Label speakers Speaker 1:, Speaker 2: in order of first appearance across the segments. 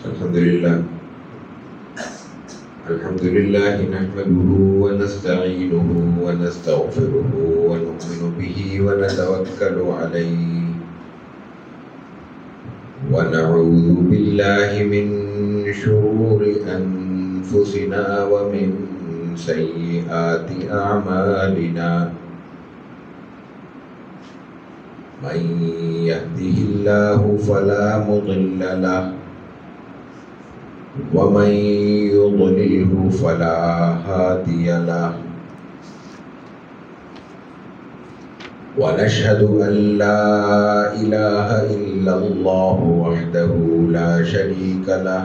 Speaker 1: الحمد لله نحمده ونستعينه ونستغفره ونؤمن به ونتوكل عليه ونعوذ بالله من شرور أنفسنا ومن سيئات أعمالنا من يهده الله فلا مضل له ومن يضلله فلا هادي له ونشهد أن لا إله إلا الله وحده لا شريك له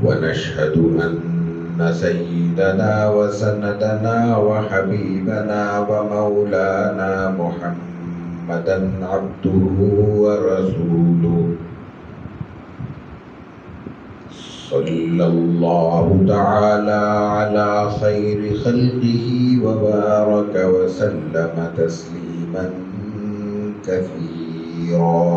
Speaker 1: ونشهد أن سيدنا وسندنا وحبيبنا ومولانا محمدا عبده ورسوله صلى الله تعالى على خير خلقه وبارك وسلم تسليما كثيرا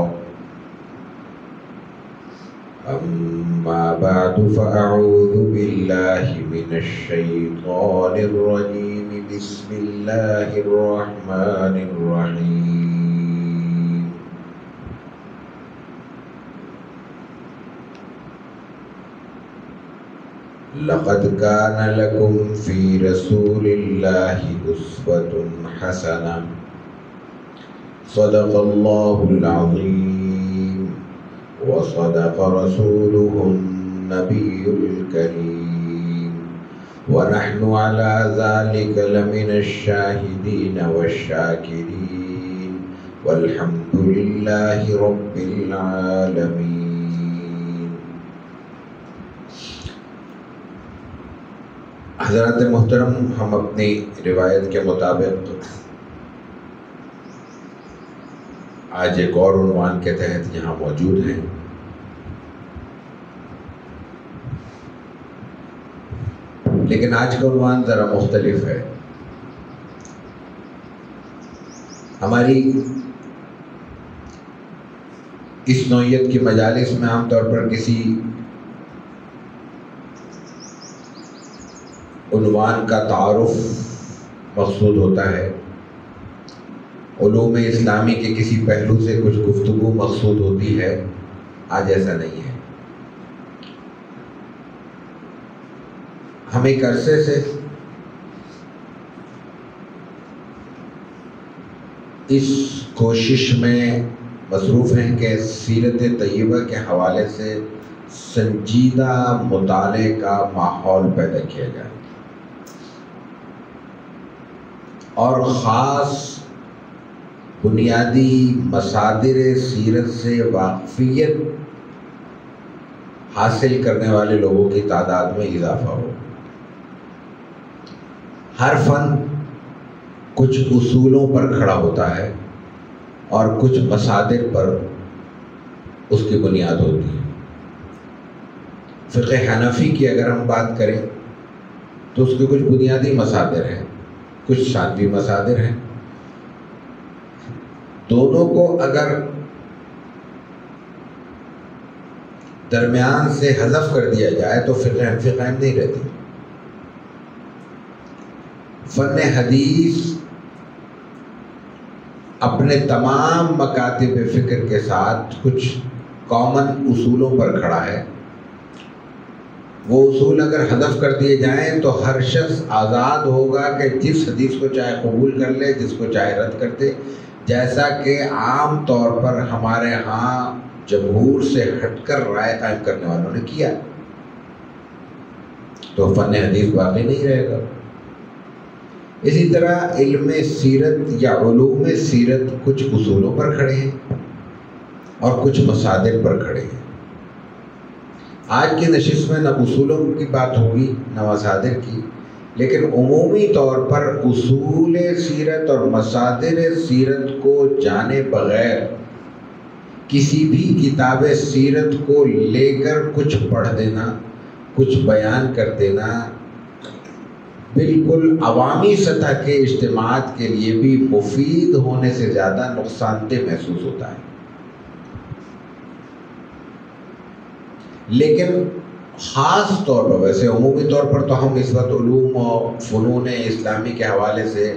Speaker 1: أما بعد فأعوذ بالله من الشيطان الرجيم بسم الله الرحمن الرحيم لقد كان لكم في رسول الله أسوة حسنة صدق الله العظيم وصدق رسوله النبي الكريم ونحن على ذلك لمن الشاهدين والشاكرين والحمد لله رب العالمين. حضرات محترم، ہم اپنی روایت کے مطابق آج ایک اور عنوان کے تحت یہاں موجود ہیں. لیکن آج کا عنوان ذرا مختلف ہے. ہماری اس نوعیت کی مجالس میں عام طور پر کسی عنوان کا تعارف مقصود ہوتا ہے، علوم اسلامی کے کسی پہلو سے کچھ گفتگو مقصود ہوتی ہے. آج ایسا نہیں ہے. ہم ایک عرصے سے اس کوشش میں مصروف ہیں کہ سیرت طیبہ کے حوالے سے سنجیدہ مطالعے کا ماحول پیدا کیا جائے اور خاص بنیادی مصادر سیرت سے واقفیت حاصل کرنے والے لوگوں کی تعداد میں اضافہ ہو. ہر فن کچھ اصولوں پر کھڑا ہوتا ہے اور کچھ مصادر پر اس کی بنیاد ہوتی ہے. فقہ حنفی کی اگر ہم بات کریں تو اس کے کچھ بنیادی مصادر ہیں، کچھ ثانوی مصادر ہیں. دونوں کو اگر درمیان سے حذف کر دیا جائے تو فقہ حنفی قائم نہیں رہتی. فن حدیث اپنے تمام مکاتب فکر کے ساتھ کچھ کامن اصولوں پر کھڑا ہے. وہ اصول اگر حذف کر دیے جائیں تو ہر شخص آزاد ہوگا کہ جس حدیث کو چاہے قبول کر لے، جس کو چاہے رد کر دے، جیسا کہ عام طور پر ہمارے ہاں جمہور سے ہٹ کر رائے قائم کرنے والوں نے کیا. تو فن حدیث باقی نہیں رہے گا. اسی طرح علم سیرت یا علوم سیرت کچھ اصولوں پر کھڑے ہیں اور کچھ مصادر پر کھڑے ہیں. آج کی نشست میں نہ اصولوں کی بات ہوگی نہ مصادر کی، لیکن عمومی طور پر اصول سیرت اور مصادر سیرت کو جانے بغیر کسی بھی کتاب سیرت کو لے کر کچھ پڑھ دینا، کچھ بیان کر دینا بالکل عوامی سطح کے اجتماعات کے لیے بھی مفید ہونے سے زیادہ نقصان دہ محسوس ہوتا ہے. لیکن خاص طور پر، ویسے عمومی طور پر تو ہم اس وقت علوم و فنون اسلامی کے حوالے سے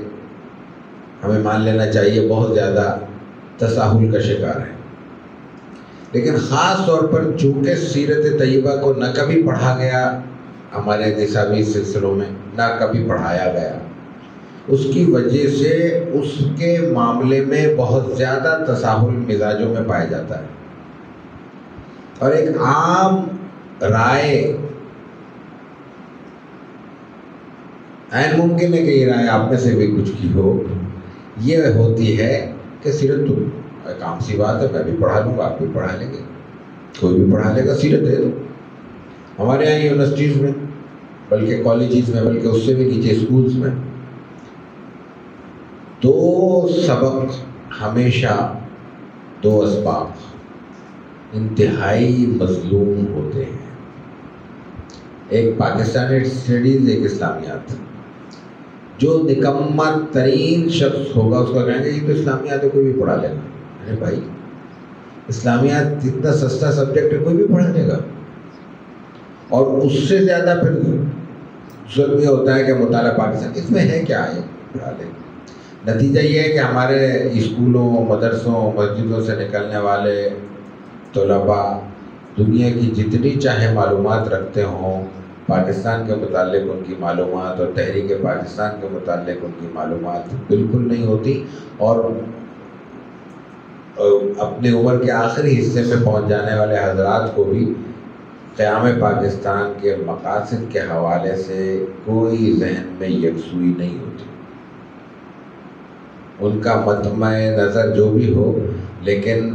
Speaker 1: ہمیں مان لینا چاہیے بہت زیادہ تساہل کا شکار ہے، لیکن خاص طور پر چونکہ سیرت طیبہ کو نہ کبھی پڑھا گیا ہمارے نصابی سلسلوں میں، نہ کبھی پڑھایا گیا، اس کی وجہ سے اس کے معاملے میں بہت زیادہ تساہل مزاجوں میں پایا جاتا ہے، اور ایک عام رائے، عین ممکن ہے کہ یہ رائے آپ میں سے بھی کچھ کی ہو، یہ ہوتی ہے کہ سیرت تو ایک عام سی بات ہے، میں بھی پڑھا لوں گا، آپ بھی پڑھا لیں گے، کوئی بھی پڑھا لے گا، سیرت ہے تو ہمارے یہاں یونیورسٹیز میں، بلکہ کالجز میں، بلکہ اس سے بھی نیچے اسکولز میں دو سبق ہمیشہ، دو اسباق انتہائی مظلوم ہوتے ہیں، ایک پاکستانی اسٹڈیز، ایک اسلامیات۔ جو نکمہ ترین شخص ہوگا اس کا کہیں گے یہ تو اسلامیات ہے، کوئی بھی پڑھا لے گا۔ ارے بھائی، اسلامیات اتنا سستا سبجیکٹ ہے، کوئی بھی پڑھا لے گا، اور اس سے زیادہ پھر ظلم یہ ہوتا ہے کہ مطالعہ پاکستان، اس میں ہے کیا ہے، پڑھا لے۔ نتیجہ یہ ہے کہ ہمارے اسکولوں، مدرسوں، مسجدوں سے نکلنے والے طلباء دنیا کی جتنی چاہے معلومات رکھتے ہوں، پاکستان کے متعلق ان کی معلومات اور تحریک پاکستان کے متعلق ان کی معلومات بالکل نہیں ہوتی، اور اپنی عمر کے آخری حصے میں پہنچ جانے والے حضرات کو بھی قیام پاکستان کے مقاصد کے حوالے سے کوئی ذہن میں یکسوئی نہیں ہوتی۔ ان کا مطمع نظر جو بھی ہو، لیکن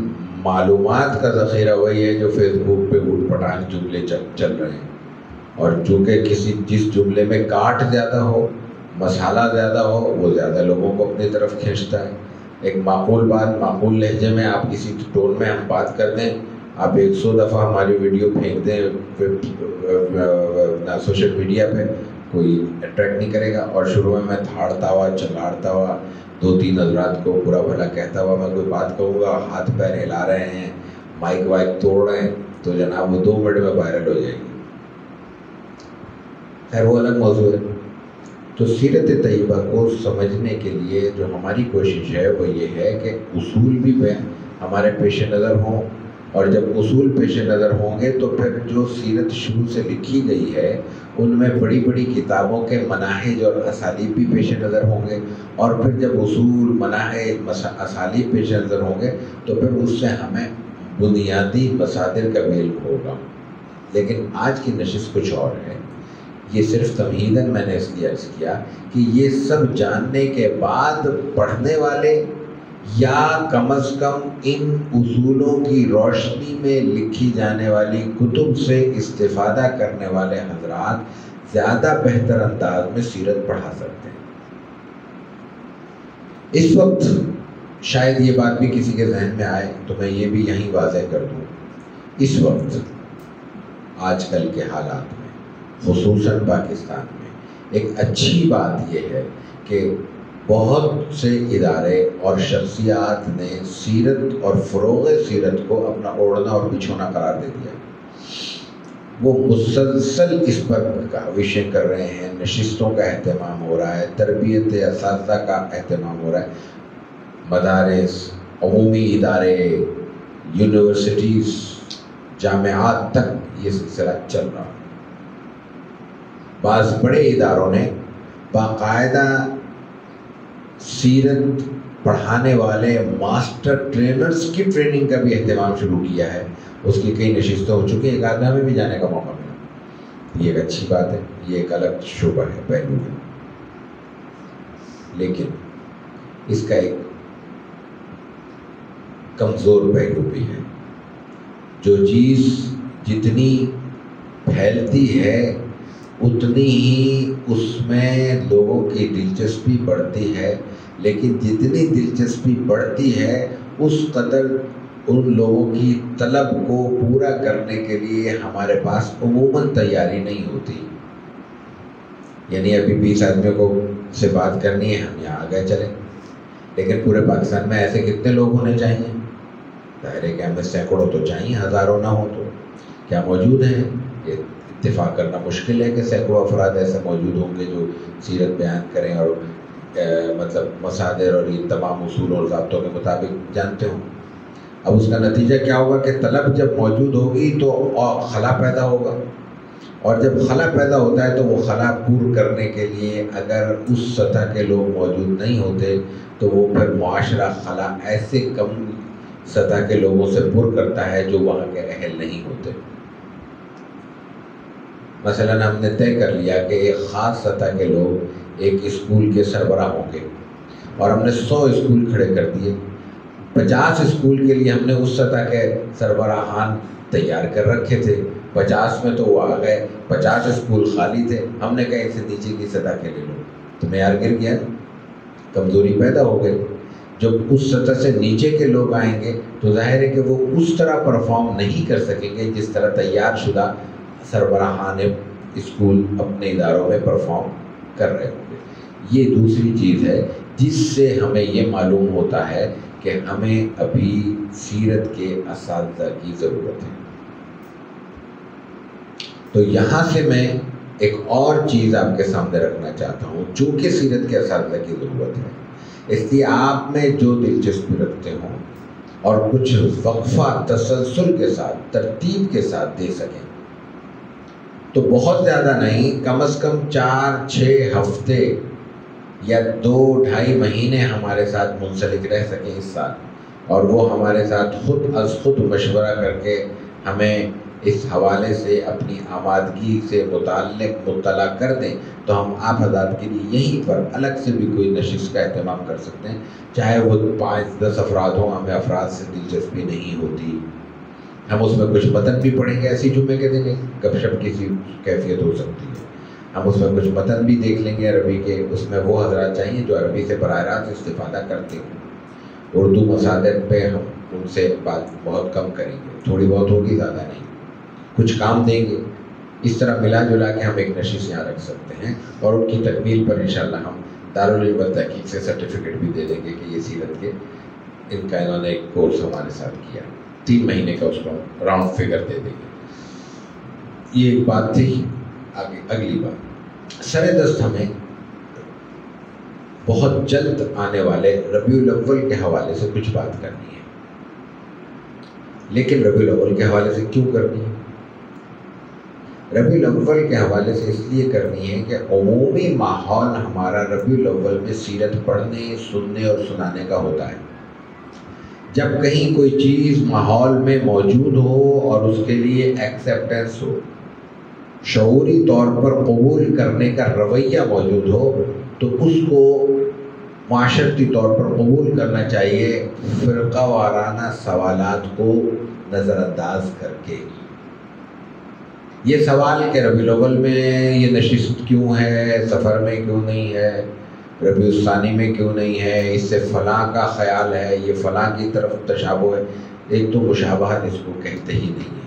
Speaker 1: معلومات کا ذخیرہ وہی ہے جو فیس بک پہ اٹھ پٹانگ جملے چل رہے ہیں، اور چونکہ جس جملے میں کاٹ زیادہ ہو، مسالہ زیادہ ہو، وہ زیادہ لوگوں کو اپنی طرف کھینچتا ہے۔ ایک معقول بات معقول لہجے میں آپ کسی ٹون میں ہم بات کر دیں، آپ 100 دفعہ ہماری ویڈیو پھینک دیں سوشل میڈیا پہ، کوئی اٹریکٹ نہیں کرے گا، اور شروع میں دھاڑتا ہوا، چلاڑتا ہوا، 2-3 حضرات کو برا بھلا کہتا ہوا میں کوئی بات کہوں گا، ہاتھ پیر ہلا رہے ہیں، مائک وائک توڑ رہے ہیں، تو جناب وہ 2 منٹ میں وائرل ہو جائے گی۔ خیر وہ الگ موضوع ہے۔ تو سیرت طیبہ کو سمجھنے کے لیے جو ہماری کوشش ہے وہ یہ ہے کہ اصول بھی ہمارے پیش نظر ہوں، اور جب اصول پیش نظر ہوں گے تو پھر جو سیرت شروع سے لکھی گئی ہے ان میں بڑی بڑی کتابوں کے مناہج اور اسالیب بھی پیش نظر ہوں گے، اور پھر جب اصول، مناہج، اسالیب پیش نظر ہوں گے تو پھر اس سے ہمیں بنیادی مصادر کا بھی علم ہوگا۔ لیکن آج کی نشست کچھ اور ہے، یہ صرف تمہیداً میں نے اس لیے عرض کیا کہ یہ سب جاننے کے بعد پڑھنے والے، یا کم از کم ان اصولوں کی روشنی میں لکھی جانے والی کتب سے استفادہ کرنے والے حضرات زیادہ بہتر انداز میں سیرت پڑھا سکتے ہیں۔ اس وقت شاید یہ بات بھی کسی کے ذہن میں آئے تو میں یہ بھی یہیں واضح کر دوں، اس وقت آج کل کے حالات میں خصوصاً پاکستان میں ایک اچھی بات یہ ہے کہ بہت سے ادارے اور شخصیات نے سیرت اور فروغ سیرت کو اپنا اوڑھنا اور بچھونا قرار دے دیا۔ وہ مسلسل اس پر کاوشیں کر رہے ہیں، نشستوں کا اہتمام ہو رہا ہے، تربیت اساتذہ کا اہتمام ہو رہا ہے، مدارس، عمومی ادارے، یونیورسٹیز، جامعات تک یہ سلسلہ چل رہا ہے۔ بعض بڑے اداروں نے باقاعدہ سیرت پڑھانے والے ماسٹر ٹرینرز کی ٹریننگ کا بھی اہتمام شروع کیا ہے، اس کی کئی نشستیں ہو چکی ہیں، ایک آدمی ہمیں بھی جانے کا موقع ملا، یہ ایک اچھی بات ہے، یہ ایک الگ شعبہ ہے، پہلو ہے۔ لیکن اس کا ایک کمزور پہلو بھی ہے، جو چیز جتنی پھیلتی ہے اتنی ہی اس میں لوگوں کی دلچسپی بڑھتی ہے، لیکن جتنی دلچسپی بڑھتی ہے اس قدر ان لوگوں کی طلب کو پورا کرنے کے لیے ہمارے پاس عموماً تیاری نہیں ہوتی۔ یعنی ابھی 20 آدمیوں کو سے بات کرنی ہے، ہم یہاں آگے چلیں، لیکن پورے پاکستان میں ایسے کتنے لوگ ہونے چاہیے؟ ظاہر ہے کہ ہمیں سینکڑوں تو چاہیے، ہزاروں نہ ہو تو، کیا موجود ہیں؟ یہ اتفاق کرنا مشکل ہے کہ سینکڑوں افراد ایسے موجود ہوں گے جو سیرت بیان کریں اور مطلب مصادر اور ان تمام اصول اور ضابطوں کے مطابق جانتے ہوں۔ اب اس کا نتیجہ کیا ہوگا کہ طلب جب موجود ہوگی تو خلا پیدا ہوگا، اور جب خلا پیدا ہوتا ہے تو وہ خلا پور کرنے کے لیے اگر اس سطح کے لوگ موجود نہیں ہوتے تو وہ پھر معاشرہ خلا ایسے کم سطح کے لوگوں سے پر کرتا ہے جو وہاں کے اہل نہیں ہوتے۔ مثلا ہم نے طے کر لیا کہ ایک خاص سطح کے لوگ ایک اسکول کے سربراہ ہوں گے، اور ہم نے 100 اسکول کھڑے کر دیے۔ 50 اسکول کے لیے ہم نے اس سطح کے سربراہان تیار کر رکھے تھے، 50 میں تو وہ آ گئے، 50 اسکول خالی تھے، ہم نے کہا اسے نیچے کی سطح کے لے لو، تو معیار گر گیا، کمزوری پیدا ہو گئی۔ جب اس سطح سے نیچے کے لوگ آئیں گے تو ظاہر ہے کہ وہ اس طرح پرفارم نہیں کر سکیں گے جس طرح تیار شدہ سربراہان اسکول اپنے اداروں میں پرفارم کر رہے ہوں گے۔ یہ دوسری چیز ہے جس سے ہمیں یہ معلوم ہوتا ہے کہ ہمیں ابھی سیرت کے اساتذہ کی ضرورت ہے۔ تو یہاں سے میں ایک اور چیز آپ کے سامنے رکھنا چاہتا ہوں، چونکہ سیرت کے اساتذہ کی ضرورت ہے، اس لیے آپ میں جو دلچسپی رکھتے ہوں اور کچھ وقفہ تسلسل کے ساتھ ترتیب کے ساتھ دے سکیں تو بہت زیادہ نہیں، کم از کم 4-6 ہفتے یا 2-2.5 مہینے ہمارے ساتھ منسلک رہ سکیں اس سال، اور وہ ہمارے ساتھ خود از خود مشورہ کر کے ہمیں اس حوالے سے اپنی آمادگی سے متعلق مطلع کر دیں، تو ہم آپ حضرات کے لیے یہیں پر الگ سے بھی کوئی نشست کا اہتمام کر سکتے ہیں، چاہے وہ 5-10 افراد ہوں۔ ہمیں افراد سے دلچسپی نہیں ہوتی، ہم اس میں کچھ متن بھی پڑھیں گے، ایسی جمعے کے دن گپ شپ کی سی کیفیت ہو سکتی ہے، ہم اس میں کچھ متن بھی دیکھ لیں گے عربی کے، اس میں وہ حضرات چاہیے جو عربی سے براہ راست استفادہ کرتے ہیں۔ اردو مصادر پہ ہم ان سے بات بہت کم کریں گے، تھوڑی بہت ہوگی، زیادہ نہیں، کچھ کام دیں گے۔ اس طرح ملا جلا کے ہم ایک نشست یہاں رکھ سکتے ہیں، اور ان کی تکمیل پر انشاءاللہ ہم دارالعلوم تحقیق سے سرٹیفکیٹ بھی دے دیں گے کہ یہ سیرت کے ان کا انہوں نے ایک کورس ہمارے ساتھ کیا، 3 مہینے کا اس کو راؤنڈ فگر دے دیں گے۔ یہ ایک بات تھی۔ آگے اگلی بات، سر دست ہمیں بہت جلد آنے والے ربیع الاول کے حوالے سے کچھ بات کرنی ہے، لیکن ربیع الاول کے حوالے سے کیوں کرنی ہے؟ ربیع الاول کے حوالے سے اس لیے کرنی ہے کہ عمومی ماحول ہمارا ربیع الاول میں سیرت پڑھنے، سننے اور سنانے کا ہوتا ہے۔ جب کہیں کوئی چیز ماحول میں موجود ہو اور اس کے لیے ایکسیپٹنس ہو، شعوری طور پر قبول کرنے کا رویہ موجود ہو، تو اس کو معاشرتی طور پر قبول کرنا چاہیے، فرقہ وارانہ سوالات کو نظر انداز کر کے۔ یہ سوال کہ ربیع الاول میں یہ نشست کیوں ہے، سفر میں کیوں نہیں ہے، ربیع الثانی میں کیوں نہیں ہے، اس سے فلاں کا خیال ہے، یہ فلاں کی طرف تشابہ ہے، ایک تو مشابہت اس کو کہتے ہی نہیں ہے۔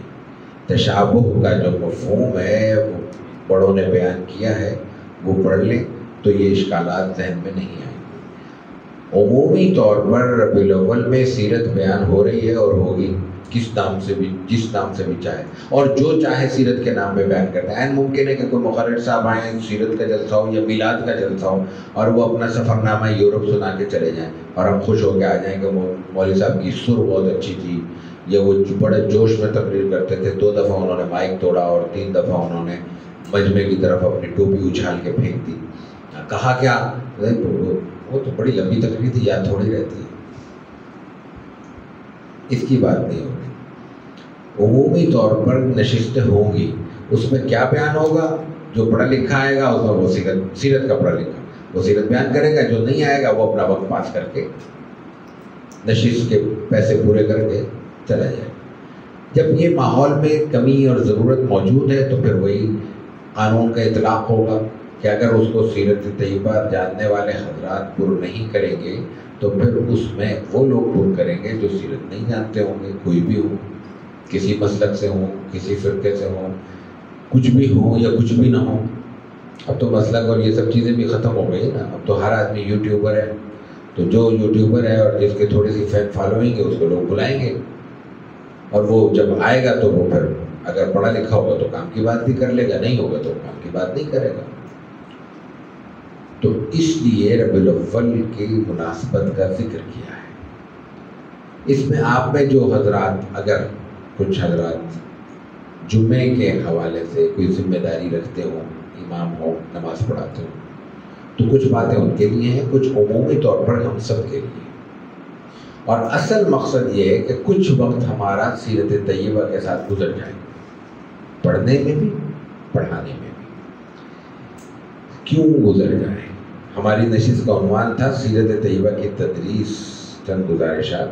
Speaker 1: تشابہ کا جو مفہوم ہے وہ بڑوں نے بیان کیا ہے، وہ پڑھ لیں تو یہ اشکالات ذہن میں نہیں آئیں گے۔ عمومی طور پر ربیع الاول میں سیرت بیان ہو رہی ہے اور ہوگی، کس نام سے بھی، جس نام سے بھی چاہے، اور جو چاہے سیرت کے نام میں بیان کرتا ہے۔ ممکن ہے کہ کوئی مقرر صاحب آئیں، سیرت کا جلسہ ہو یا میلاد کا جلسہ ہو، اور وہ اپنا سفر نامہ یورپ سنا کے چلے جائیں، اور ہم خوش ہو کے آ جائیں کہ مولوی صاحب کی سر بہت اچھی تھی، یا وہ بڑے جوش میں تقریر کرتے تھے، 2 دفعہ انہوں نے مائک توڑا اور 3 دفعہ انہوں نے مجمع کی طرف اپنی ٹوپی اچھال کے پھینک دی۔ کہا کیا؟ وہ تو بڑی لمبی تقریر تھی، یاد تھوڑی رہتی ہے۔ اس کی بات نہیں ہوگی۔ عمومی طور پر نشستیں ہوں گی، اس میں کیا بیان ہوگا؟ جو پڑھا لکھا آئے گا اس میں وہ سیرت کا پڑھا لکھا وہ سیرت بیان کرے گا، جو نہیں آئے گا وہ اپنا وقت پاس کر کے نشست کے پیسے پورے کر کے چلا جائے۔ جب یہ ماحول میں کمی اور ضرورت موجود ہے تو پھر وہی قانون کا اطلاق ہوگا کہ اگر اس کو سیرت طیبہ جاننے والے حضرات پر نہیں کریں گے تو پھر اس میں وہ لوگ پر کریں گے جو سیرت نہیں جانتے ہوں گے، کوئی بھی ہو، کسی مسلک سے ہوں، کسی فرقے سے ہوں، کچھ بھی ہوں یا کچھ بھی نہ ہوں۔ اب تو مسلک اور یہ سب چیزیں بھی ختم ہو گئی نا، اب تو ہر آدمی یوٹیوبر ہے، تو جو یوٹیوبر ہے اور جس کے تھوڑی سی فین فالوئنگ ہے اس کو لوگ بلائیں گے، اور وہ جب آئے گا تو وہ پھر اگر پڑھا لکھا ہوگا تو کام کی بات بھی کر لے گا، نہیں ہوگا تو کام کی بات نہیں کرے گا۔ تو اس لیے ربیع الاول کی مناسبت کا ذکر کیا ہے۔ اس میں آپ میں جو حضرات، اگر کچھ حضرات جمعے کے حوالے سے کوئی ذمہ داری رکھتے ہوں، امام ہو، نماز پڑھاتے ہوں، تو کچھ باتیں ان کے لیے ہیں، کچھ عمومی طور پر ہم سب کے لیے۔ اور اصل مقصد یہ ہے کہ کچھ وقت ہمارا سیرت طیبہ کے ساتھ گزر جائے، پڑھنے میں بھی، پڑھانے میں بھی۔ کیوں گزر جائے؟ ہماری نشست کا عنوان تھا سیرت طیبہ کی تدریس، چند گزارشات،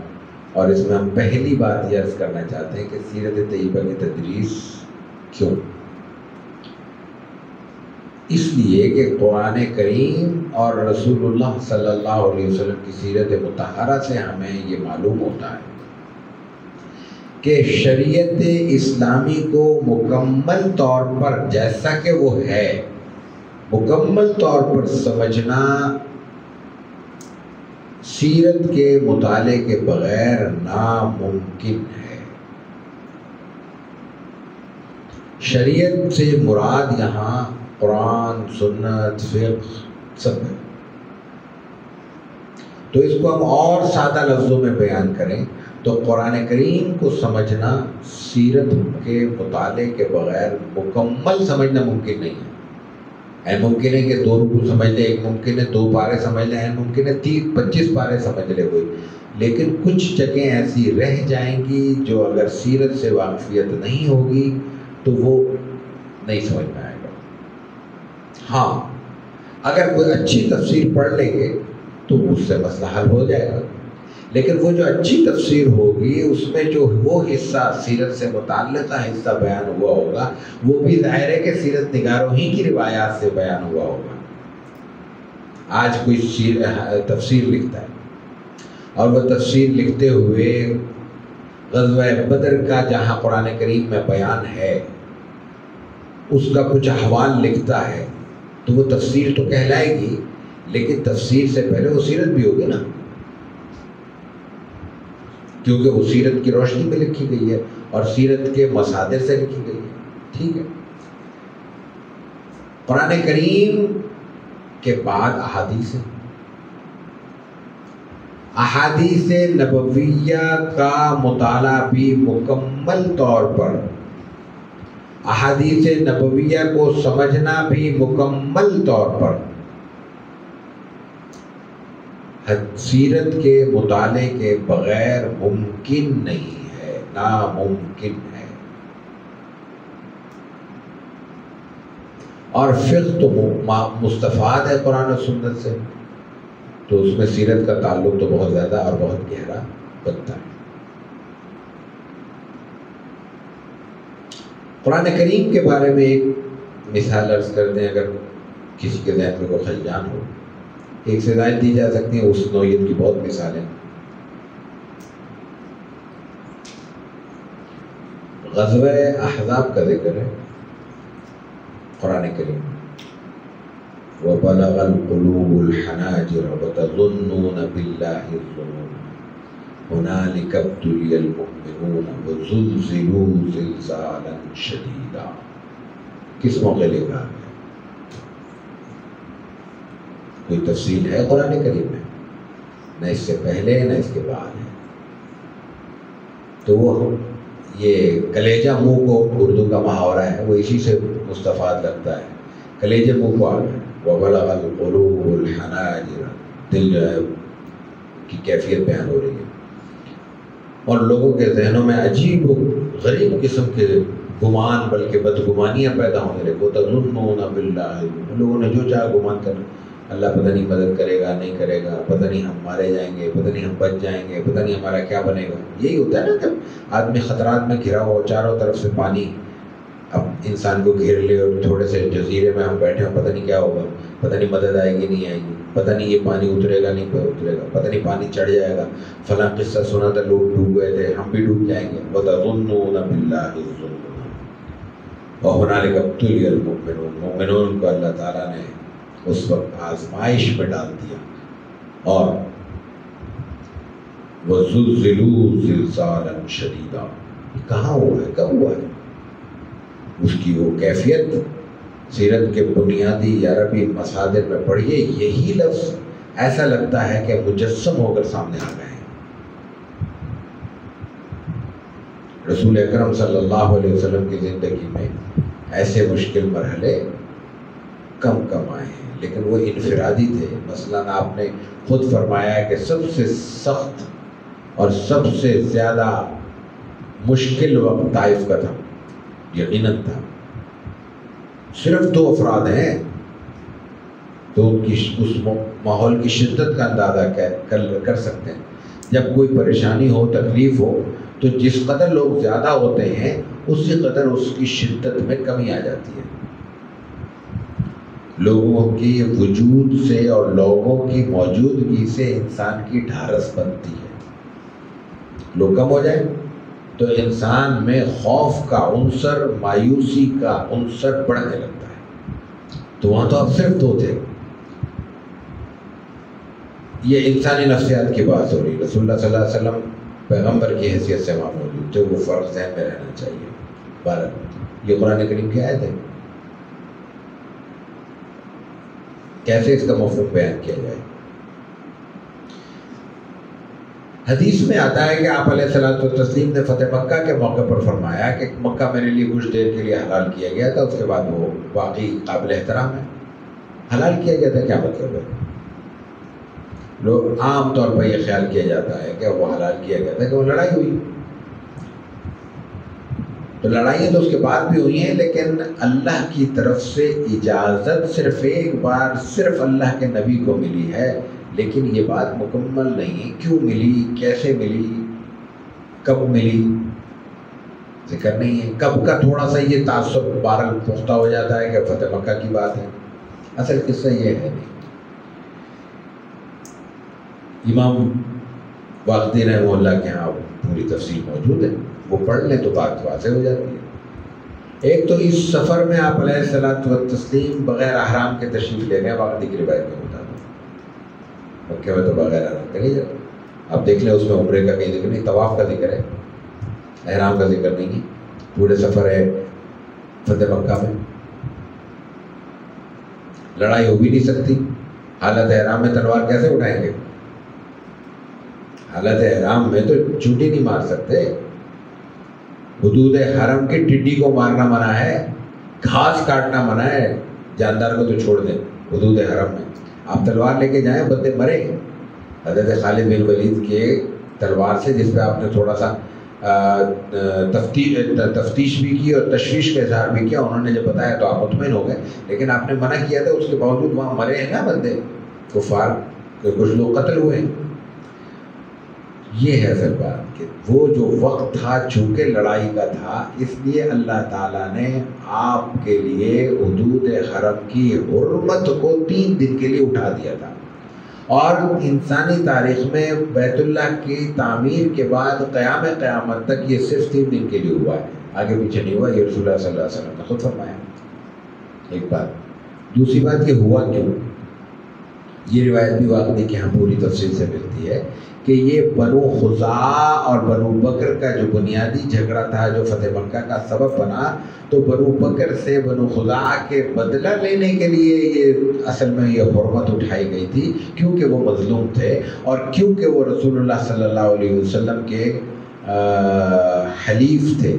Speaker 1: اور اس میں ہم پہلی بات یہ عرض کرنا چاہتے ہیں کہ سیرت طیبہ کی تدریس کیوں؟ اس لیے کہ قرآن کریم اور رسول اللہ صلی اللہ علیہ وسلم کی سیرت مطہرہ سے ہمیں یہ معلوم ہوتا ہے کہ شریعت اسلامی کو مکمل طور پر جیسا کہ وہ ہے، مکمل طور پر سمجھنا سیرت کے مطالعے کے بغیر ناممکن ہے۔ شریعت سے مراد یہاں قرآن، سنت، فقہ سب ہے۔ تو اس کو ہم اور سادہ لفظوں میں بیان کریں تو قرآن کریم کو سمجھنا سیرت کے مطالعے کے بغیر مکمل سمجھنا ممکن نہیں ہے۔ این ممکن ہے کہ 2 رکوع سمجھ لے، ایک ممکن ہے 2 پارے سمجھ لے، این ممکن ہے 25 پارے سمجھ لے کوئی، لیکن کچھ جگہیں ایسی رہ جائیں گی جو اگر سیرت سے واقفیت نہیں ہوگی تو وہ نہیں سمجھ میں آئے گا۔ ہاں، اگر کوئی اچھی تفسیر پڑھ لیں گے تو اس سے مسئلہ حل ہو جائے گا، لیکن وہ جو اچھی تفسیر ہوگی اس میں جو وہ حصہ سیرت سے متعلقہ حصہ بیان ہوا ہوگا وہ بھی ظاہر ہے کہ سیرت نگاروں ہی کی روایات سے بیان ہوا ہوگا۔ آج کوئی تفسیر لکھتا ہے اور وہ تفسیر لکھتے ہوئے غزوہ بدر کا جہاں قرآن کریم میں بیان ہے اس کا کچھ احوال لکھتا ہے تو وہ تفسیر تو کہلائے گی، لیکن تفسیر سے پہلے وہ سیرت بھی ہوگی نا، کیونکہ وہ سیرت کی روشنی میں لکھی گئی ہے اور سیرت کے مصادر سے لکھی گئی ہے۔ ٹھیک ہے، قرآن کریم کے بعد احادیث ہیں۔ احادیث نبویہ کا مطالعہ بھی مکمل طور پر، احادیث نبویہ کو سمجھنا بھی مکمل طور پر سیرت کے مطالعے کے بغیر ممکن نہیں ہے، ناممکن ہے۔ اور فقہ تو مستفاد ہے قرآن و سنت سے، تو اس میں سیرت کا تعلق تو بہت زیادہ اور بہت گہرا بنتا ہے۔ قرآن کریم کے بارے میں ایک مثال عرض کر دیں اگر کسی کے ذہن میں کوئی خلجان ہو، ایک سے زائد دی جا سکتی ہیں، اس نوعیت کی بہت مثالیں۔ غزوہ احزاب کا ذکر ہے قرآن کریم، وَبَلَغَ الْقُلُوبُ الْحَنَاجِرَ وَتَظُنُّونَ بِاللَّهِ الظُّنُونَ هُنَالِكَ ابْتُلِيَ الْمُؤْمِنُونَ وَزُلْزِلُوا زِلْزَالًا شَدِيدًا۔ کس موقع لکھا ہے؟ کوئی تفصیل ہے قرآن کریم میں؟ نہ اس سے پہلے نہ اس کے بعد ہے۔ تو وہ یہ کلیجہ منہ کو، اردو کا محاورہ ہے، وہ اسی سے مستفاد لگتا ہے، کلیجہ منہ کو آ گیا۔ وَبَلَغَ الْقُلُوبُ الْحَنَاجِرَ، دل جو ہے کی کیفیت بیان ہو رہی ہے، اور لوگوں کے ذہنوں میں عجیب و غریب قسم کے گمان بلکہ بدگمانیاں پیدا ہونے لگے۔ وَتَظُنُّونَ بِاللَّهِ، لوگوں نے جو چاہا گمان کرنا، اللہ پتہ نہیں مدد کرے گا نہیں کرے گا، پتہ نہیں ہم مارے جائیں گے، پتہ نہیں ہم بچ جائیں گے، پتہ نہیں ہمارا کیا بنے گا۔ یہی ہوتا ہے نا جب آدمی خطرات میں گھرا ہو، چاروں طرف سے پانی اب انسان کو گھیر لے اور تھوڑے سے جزیرے میں ہم بیٹھے ہوں، پتہ نہیں کیا ہوگا، پتہ نہیں مدد آئے گی نہیں آئے گی، پتہ نہیں یہ پانی اترے گا نہیں اترے گا، پتہ نہیں پانی چڑھ جائے گا، فلاں قصہ سنا تھا لوگ ڈوب گئے تھے، ہم بھی ڈوب جائیں گے۔ وَتَظُنُّونَ بِاللَّهِ الظُّنُونَ وَهُنَالِكَ ابْتُلِيَ الْمُؤْمِنُونَ، مومنون کو اللہ تعالیٰ نے اس وقت آزمائش میں ڈال دیا۔ اور وَزُلْزِلُوا زِلْزَالًا شَدِيدًا، کہاں ہوا ہے، کب ہوا ہے؟ اس کی وہ کیفیت سیرت کے بنیادی عربی مصادر میں پڑھیے، یہی لفظ ایسا لگتا ہے کہ مجسم ہو کر سامنے آ گئے ہیں۔ رسول اکرم صلی اللہ علیہ وسلم کی زندگی میں ایسے مشکل مرحلے کم آئے ہیں، لیکن وہ انفرادی تھے۔ مثلاً آپ نے خود فرمایا ہے کہ سب سے سخت اور سب سے زیادہ مشکل وقت طائف کا تھا، یقیناً تھا۔ صرف 2 افراد ہیں تو ان کی اس ماحول کی شدت کا اندازہ کر سکتے ہیں۔ جب کوئی پریشانی ہو، تکلیف ہو، تو جس قدر لوگ زیادہ ہوتے ہیں اسی قدر اس کی شدت میں کمی آ جاتی ہے۔ لوگوں کی وجود سے اور لوگوں کی موجودگی سے انسان کی ڈھارس بنتی ہے۔ لوگ کم ہو جائیں تو انسان میں خوف کا عنصر، مایوسی کا عنصر بڑھنے لگتا ہے۔ تو وہاں تو اب صرف 2 تھے۔ یہ انسانی نفسیات کی بات ہو رہی۔ رسول اللہ صلی اللہ علیہ وسلم پیغمبر کی حیثیت سے وہاں موجود تھے، وہ فرق ذہن میں رہنا چاہیے۔ بہرحال یہ قرآن کریم کی آیت ہے، کیسے اس کا مفہوم بیان کیا جائے؟ حدیث میں آتا ہے کہ آپ علیہ الصلوۃ والتسلیم نے فتح مکہ کے موقع پر فرمایا کہ مکہ میرے لیے کچھ دیر کے لیے حلال کیا گیا تھا، اس کے بعد وہ واقعی قابل احترام ہے۔ حلال کیا گیا تھا کیا مطلب ہے؟ لوگ عام طور پر یہ خیال کیا جاتا ہے کہ وہ حلال کیا گیا تھا کہ وہ لڑائی ہوئی، تو لڑائیاں تو اس کے بعد بھی ہوئی ہیں، لیکن اللہ کی طرف سے اجازت صرف ایک بار صرف اللہ کے نبی کو ملی ہے، لیکن یہ بات مکمل نہیں۔ کیوں ملی، کیسے ملی، کب ملی، ذکر نہیں ہے۔ کب کا تھوڑا سا یہ تعصب بہرحال پختہ ہو جاتا ہے کہ فتح مکہ کی بات ہے، اصل قصہ یہ ہے نہیں۔ امام واقدی رحمہ اللہ کے یہاں پوری تفصیل موجود ہے، وہ پڑھ لیں تو بات واضح ہو جاتی ہے۔ ایک تو اس سفر میں آپ علیہ الصلوۃ والتسلیم بغیر احرام کے تشریف لے گئے، واقعی کی روایت کے مطابق۔ مکہ میں تو بغیر احرام کے نہیں جاتے۔ اب دیکھ لیں اس میں عمرے کا کہیں ذکر نہیں، طواف کا ذکر ہے، احرام کا ذکر نہیں ہے۔ پورے سفر ہے فتح مکہ میں، لڑائی ہو بھی نہیں سکتی۔ حالت احرام میں تلوار کیسے اٹھائیں گے؟ حالت احرام میں تو چوٹی نہیں مار سکتے۔ حدود حرم کی ٹڈی کو مارنا منع ہے، گھاس کاٹنا منع ہے، جاندار کو تو چھوڑ دیں۔ حدود حرم میں آپ تلوار لے کے جائیں، بندے مرے۔ حضرت خالد بن ولید کے تلوار سے، جس پہ آپ نے تھوڑا سا تفتیش بھی کی اور تشویش کا اظہار بھی کیا، انہوں نے جب بتایا تو آپ مطمئن ہو گئے، لیکن آپ نے منع کیا تھا، اس کے باوجود وہاں مرے ہیں نا بندے، کفار کے کچھ لوگ قتل ہوئے ہیں۔ یہ ہے اصل بات کہ وہ جو وقت تھا چونکہ لڑائی کا تھا، اس لیے اللہ تعالیٰ نے آپ کے لیے حدود حرم کی حرمت کو 3 دن کے لیے اٹھا دیا تھا۔ اور انسانی تاریخ میں بیت اللہ کی تعمیر کے بعد قیامت تک یہ صرف 3 دن کے لیے ہوا ہے، آگے پیچھے نہیں ہوا۔ یہ رسول اللہ صلی اللہ علیہ وسلم نے خود فرمایا۔ ایک بات۔ دوسری بات کہ ہوا کیوں، یہ روایت بھی واقعی کہ ہم پوری تفصیل سے ملتی ہے کہ یہ بنو خزاعہ اور بنو بکر کا جو بنیادی جھگڑا تھا، جو فتح مکہ کا سبب بنا، تو بنو بکر سے بنو خزاعہ کے بدلہ لینے کے لیے یہ اصل میں یہ حرمت اٹھائی گئی تھی، کیونکہ وہ مظلوم تھے اور کیونکہ وہ رسول اللہ صلی اللہ علیہ وسلم کے حلیف تھے،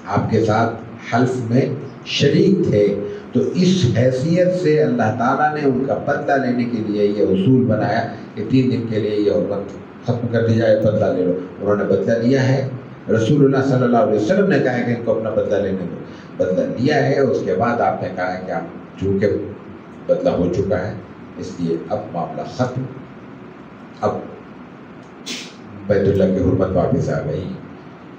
Speaker 1: آپ کے ساتھ حلف میں شریک تھے۔ تو اس حیثیت سے اللہ تعالیٰ نے ان کا بدلہ لینے کے لیے یہ اصول بنایا کہ 3 دن کے لیے یہ حرمت ختم کر دی جائے، بدلہ لے لو۔ انہوں نے بدلہ لیا ہے، رسول اللہ صلی اللہ علیہ وسلم نے کہا ہے کہ ان کو اپنا بدلہ لینے دو، بدلہ لیا ہے۔ اس کے بعد آپ نے کہا ہے کہ آپ چونکہ بدلہ ہو چکا ہے، اس لیے اب معاملہ ختم، اب بیت اللہ کی حرمت واپس آ گئی۔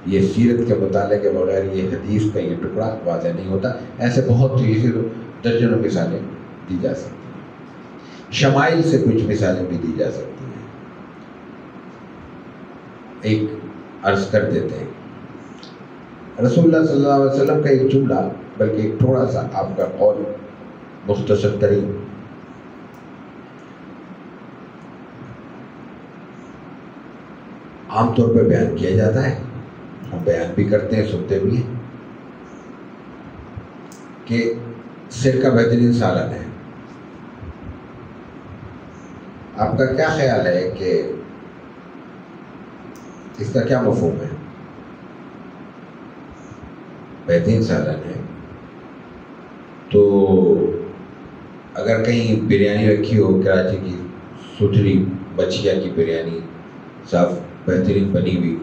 Speaker 1: یہ سیرت کے مطالعے کے بغیر یہ حدیث کا یہ ٹکڑا واضح نہیں ہوتا۔ ایسے بہت سی درجنوں مثالیں دی جا سکتی ہیں، شمائل سے کچھ مثالیں بھی دی جا سکتی ہیں۔ ایک عرض کر دیتے ہیں، رسول اللہ صلی اللہ علیہ وسلم کا ایک جملہ، بلکہ ایک تھوڑا سا آپ کا قول مختصر ترین، عام طور پہ بیان کیا جاتا ہے، ہم بیان بھی کرتے ہیں، سنتے بھی ہیں۔ کہ سرکہ بہترین سالن ہے. آپ کا کیا خیال ہے کہ اس کا کیا مفہوم ہے؟ بہترین سالن ہے تو اگر کہیں بریانی رکھی ہو کراچی کی ستھری بچیا کی بریانی صاف بہترین بنی ہوئی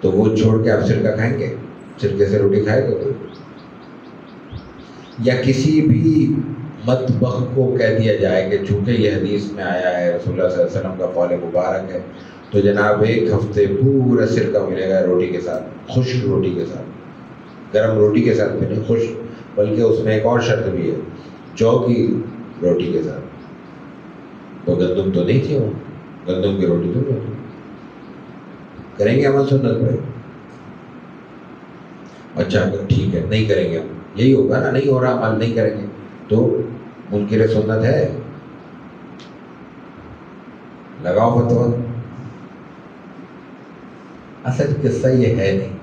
Speaker 1: تو وہ چھوڑ کے آپ سرکہ کھائیں گے؟ سرکے سے روٹی کھائے گا؟ یا کسی بھی مطبخ کو کہہ دیا جائے کہ چونکہ یہ حدیث میں آیا ہے رسول اللہ صلی اللہ علیہ وسلم کا قول مبارک ہے تو جناب ایک ہفتے پورا سرکہ ملے گا روٹی کے ساتھ، خشک روٹی کے ساتھ، گرم روٹی کے ساتھ بھی نہیں، خشک، بلکہ اس میں ایک اور شرط بھی ہے، جو کی روٹی کے ساتھ. تو گندم تو نہیں تھی وہ، گندم کی روٹی تو نہیں ہوتی. کریں گے عمل سنت پہ؟ اچھا ٹھیک ہے، نہیں کریں گے ہم، یہی ہوگا نا، نہیں ہو رہا عمل نہیں کریں گے تو منکر سنت ہے. لگاؤ فتویٰ. اصل قصہ یہ ہے نہیں،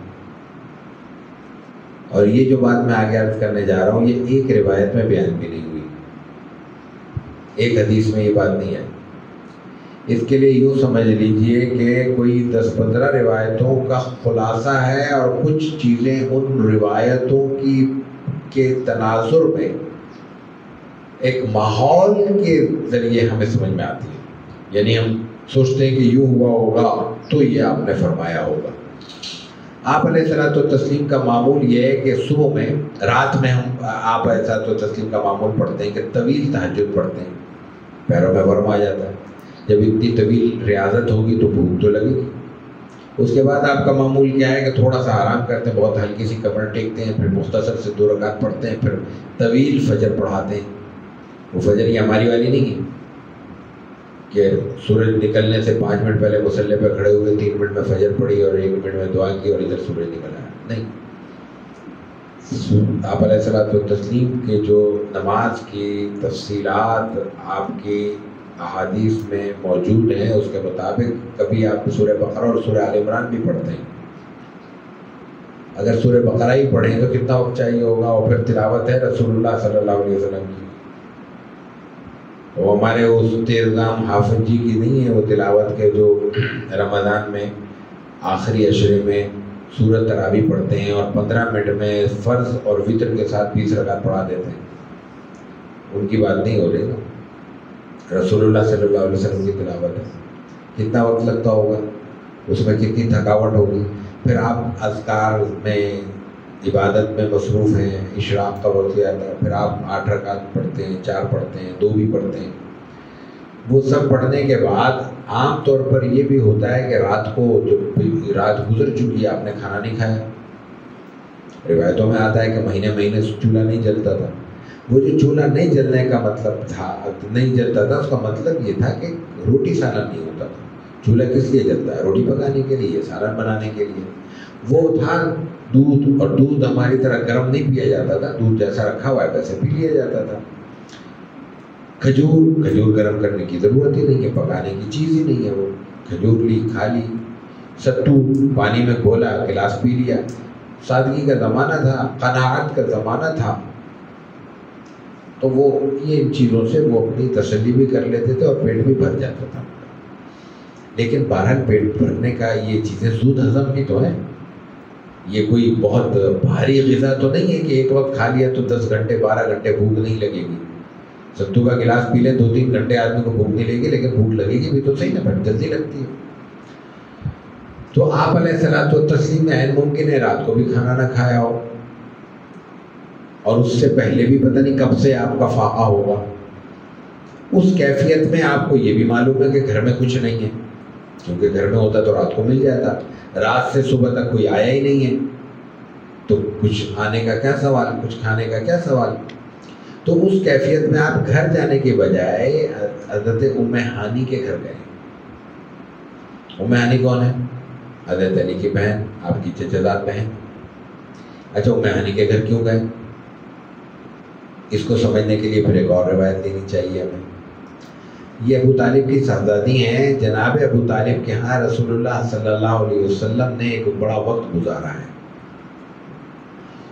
Speaker 1: اور یہ جو بات میں آگے عرض کرنے جا رہا ہوں یہ ایک روایت میں بیان بھی نہیں ہوئی، ایک حدیث میں یہ بات نہیں ہے. اس کے لیے یوں سمجھ لیجئے کہ کوئی 10-15 روایتوں کا خلاصہ ہے، اور کچھ چیزیں ان روایتوں کے تناظر میں ایک ماحول کے ذریعے ہمیں سمجھ میں آتی ہے. یعنی ہم سوچتے ہیں کہ یوں ہوا ہوگا تو یہ آپ نے فرمایا ہوگا. آپ علیہ الصلوۃ والتسلیم کا معمول یہ ہے کہ صبح میں، رات میں آپ علیہ الصلوۃ والتسلیم کا معمول پڑھتے ہیں کہ طویل تہجد پڑھتے ہیں، پیروں میں ورم آ جاتا ہے. جب اتنی طویل ریاضت ہوگی تو بھوک تو لگے گی. اس کے بعد آپ کا معمول کیا ہے کہ تھوڑا سا آرام کرتے ہیں، بہت ہلکی سی کمر ٹیکتے ہیں، پھر مختصر سے 2 رکعت پڑھتے ہیں، پھر طویل فجر پڑھاتے ہیں. وہ فجر یہ ہماری والی نہیں ہے کہ سورج نکلنے سے 5 منٹ پہلے مصلی پہ کھڑے ہوئے، 3 منٹ میں فجر پڑھی اور 1 منٹ میں دعا کی اور ادھر سورج نکل آیا. نہیں، آپ علیہ الصلوۃ والتسلیم کے جو نماز کی تفصیلات آپ کی احادیث میں موجود ہیں اس کے مطابق کبھی آپ سورہ بقرہ اور سورہ آل عمران بھی پڑھتے ہیں. اگر سورہ بقرہ ہی پڑھیں تو کتنا وقت چاہیے ہوگا، اور پھر تلاوت ہے رسول اللہ صلی اللہ علیہ وسلم کی. وہ ہمارے اس تیزگام حافظ جی کی نہیں ہے وہ تلاوت کے جو رمضان میں آخری عشرے میں سورۃ تراویح پڑھتے ہیں اور 15 منٹ میں فرض اور وتر کے ساتھ 20 رکعت پڑھا دیتے ہیں. ان کی بات نہیں ہو رہی نا، رسول اللہ صلی اللہ علیہ وسلم کی تلاوت ہے. کتنا وقت لگتا ہوگا، اس میں کتنی تھکاوٹ ہوگی. پھر آپ اذکار میں عبادت میں مصروف ہیں، اشراق کا وقت آتا ہے، پھر آپ 8 رکعت پڑھتے ہیں، 4 پڑھتے ہیں، 2 بھی پڑھتے ہیں. وہ سب پڑھنے کے بعد عام طور پر یہ بھی ہوتا ہے کہ رات کو جب رات گزر چکی آپ نے کھانا نہیں کھایا. روایتوں میں آتا ہے کہ مہینے چولہا نہیں جلتا تھا. وہ جو چولہا نہیں جلنے کا مطلب تھا، نہیں جلتا تھا، اس کا مطلب یہ تھا کہ روٹی سالن نہیں ہوتا تھا. چولہا کس لیے جلتا ہے؟ روٹی پکانے کے لیے، سالن بنانے کے لیے. وہ تھا دودھ، اور دودھ ہماری طرح گرم نہیں پیا جاتا تھا، دودھ جیسا رکھا ہوا ہے ویسے پی لیا جاتا تھا. کھجور گرم کرنے کی ضرورت ہی نہیں ہے، پکانے کی چیز ہی نہیں ہے. وہ کھجور لی، کھا لی. ستو پانی میں گھولا، گلاس پی لیا. سادگی کا زمانہ تھا، قناعت کا زمانہ تھا. تو وہ یہ ان چیزوں سے وہ اپنی تسلی بھی کر لیتے تھے اور پیٹ بھی بھر جاتا تھا. لیکن بہرحال پیٹ بھرنے کا یہ چیزیں زود ہضم بھی تو ہیں. یہ کوئی بہت بھاری غذا تو نہیں ہے کہ ایک وقت کھا لیا تو 10 گھنٹے 12 گھنٹے بھوک نہیں لگے گی. ستو کا گلاس پی لیں 2-3 گھنٹے آدمی کو بھوک نہیں لگے گی، لیکن بھوک لگے گی بھی تو صحیح نا، بٹ جلدی لگتی ہے. تو آپ علیہ الصلوۃ والتسلیم میں عین ممکن ہے رات کو بھی کھانا نہ کھایا ہو، اور اس سے پہلے بھی پتہ نہیں کب سے آپ کا فاقہ ہوگا. اس کیفیت میں آپ کو یہ بھی معلوم ہے کہ گھر میں کچھ نہیں ہے، کیونکہ گھر میں ہوتا تو رات کو مل جاتا. رات سے صبح تک کوئی آیا ہی نہیں ہے تو کچھ آنے کا کیا سوال، کچھ کھانے کا کیا سوال. تو اس کیفیت میں آپ گھر جانے کے بجائے حضرت ام ہانی کے گھر گئے. ام ہانی کون ہے؟ حضرت علی کی بہن، آپ کی چچا زاد بہن. اچھا ام ہانی کے گھر کیوں گئے؟ اس کو سمجھنے کے لیے پھر ایک اور روایت دینی چاہیے ہمیں. یہ ابو طالب کی صاحبزادی ہیں. جناب ابو طالب کے ہاں رسول اللہ صلی اللہ علیہ وسلم نے ایک بڑا وقت گزارا ہے.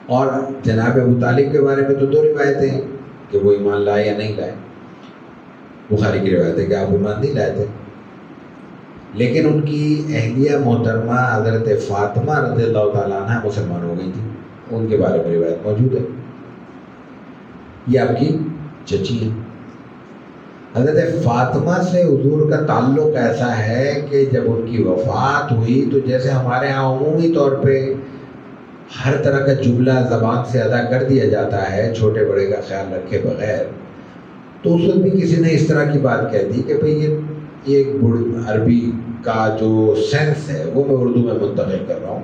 Speaker 1: اور جناب ابو طالب کے بارے میں تو 2 روایتیں ہیں کہ وہ ایمان لائے یا نہیں لائے. بخاری کی روایت ہے کہ آپ ایمان نہیں لائے تھے، لیکن ان کی اہلیہ محترمہ حضرت فاطمہ رضی اللہ تعالیٰ عنہ مسلمان ہو گئی تھی. ان کے بارے میں روایت موجود ہے. یہ آپ کی چچی ہے. حضرت فاطمہ سے حضور کا تعلق ایسا ہے کہ جب ان کی وفات ہوئی تو جیسے ہمارے ہاں عمومی طور پہ ہر طرح کا جملہ زبان سے ادا کر دیا جاتا ہے چھوٹے بڑے کا خیال رکھے بغیر، تو اس وقت بھی کسی نے اس طرح کی بات کہہ دی کہ بھئی یہ ایک عربی کا جو سینس ہے وہ میں اردو میں منتقل کر رہا ہوں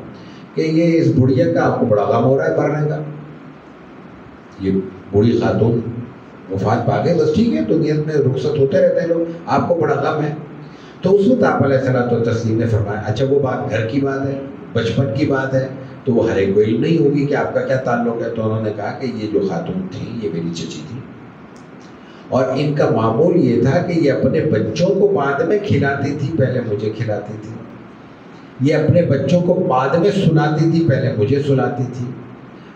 Speaker 1: کہ یہ اس بڑھیا کا آپ کو بڑا غم ہو رہا ہے مرنے کا. یہ بوڑھی خاتون وفات پا گئے، بس ٹھیک ہے، دنیا میں رخصت ہوتے رہتے ہیں لوگ، آپ کو بڑا غم ہے. تو اس وقت آپ علیہ الصلوۃ والتسلیم نے فرمایا اچھا وہ بات گھر کی بات ہے، بچپن کی بات ہے، تو وہ ہر ایک کو علم نہیں ہوگی کہ آپ کا کیا تعلق ہے. تو انہوں نے کہا کہ یہ جو خاتون تھی یہ میری چچی تھی، اور ان کا معمول یہ تھا کہ یہ اپنے بچوں کو بعد میں کھلاتی تھی، پہلے مجھے کھلاتی تھی. یہ اپنے بچوں کو بعد میں سلاتی تھی، پہلے مجھے سلاتی تھی.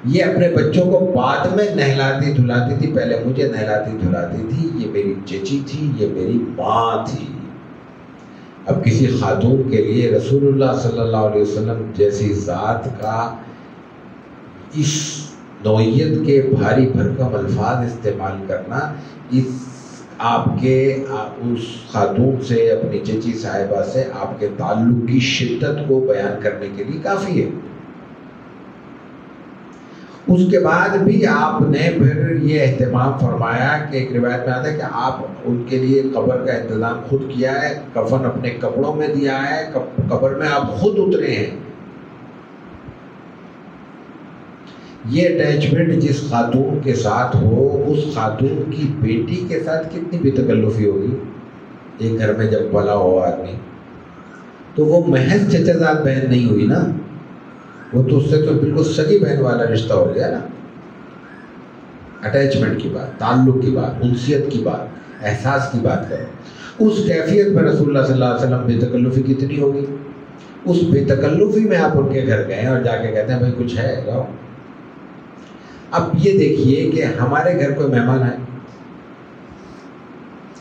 Speaker 1: یہ اپنے بچوں کو بعد میں نہلاتی دھلاتی تھی، پہلے مجھے نہلاتی دھلاتی تھی. یہ میری چچی تھی، یہ میری ماں تھی. اب کسی خاتون کے لیے رسول اللہ صلی اللہ علیہ وسلم جیسی ذات کا اس نوعیت کے بھاری بھرکم الفاظ استعمال کرنا آپ کے اس خاتون سے، اپنی چچی صاحبہ سے آپ کے تعلق کی شدت کو بیان کرنے کے لیے کافی ہے. اس کے بعد بھی آپ نے پھر یہ اہتمام فرمایا کہ ایک روایت میں آتا ہے کہ آپ ان کے لیے قبر کا انتظام خود کیا ہے، کفن اپنے کپڑوں میں دیا ہے، قبر میں آپ خود اترے ہیں. یہ اٹیچمنٹ جس خاتون کے ساتھ ہو، اس خاتون کی بیٹی کے ساتھ کتنی بے تکلفی ہوگی. ایک گھر میں جب پلا ہو آدمی تو وہ محض چچا زاد بہن نہیں ہوئی نا، وہ تو اس سے تو بالکل سگی بہن والا رشتہ ہو گیا نا. اٹیچمنٹ کی بات، تعلق کی بات، انسیت کی بات، احساس کی بات کرو. اس کیفیت میں رسول اللہ صلی اللہ علیہ وسلم بے تکلفی کتنی ہوگی. اس بے تکلفی میں آپ ان کے گھر گئے اور جا کے کہتے ہیں بھائی کچھ ہے لاؤ. اب یہ دیکھیے کہ ہمارے گھر کوئی مہمان آئے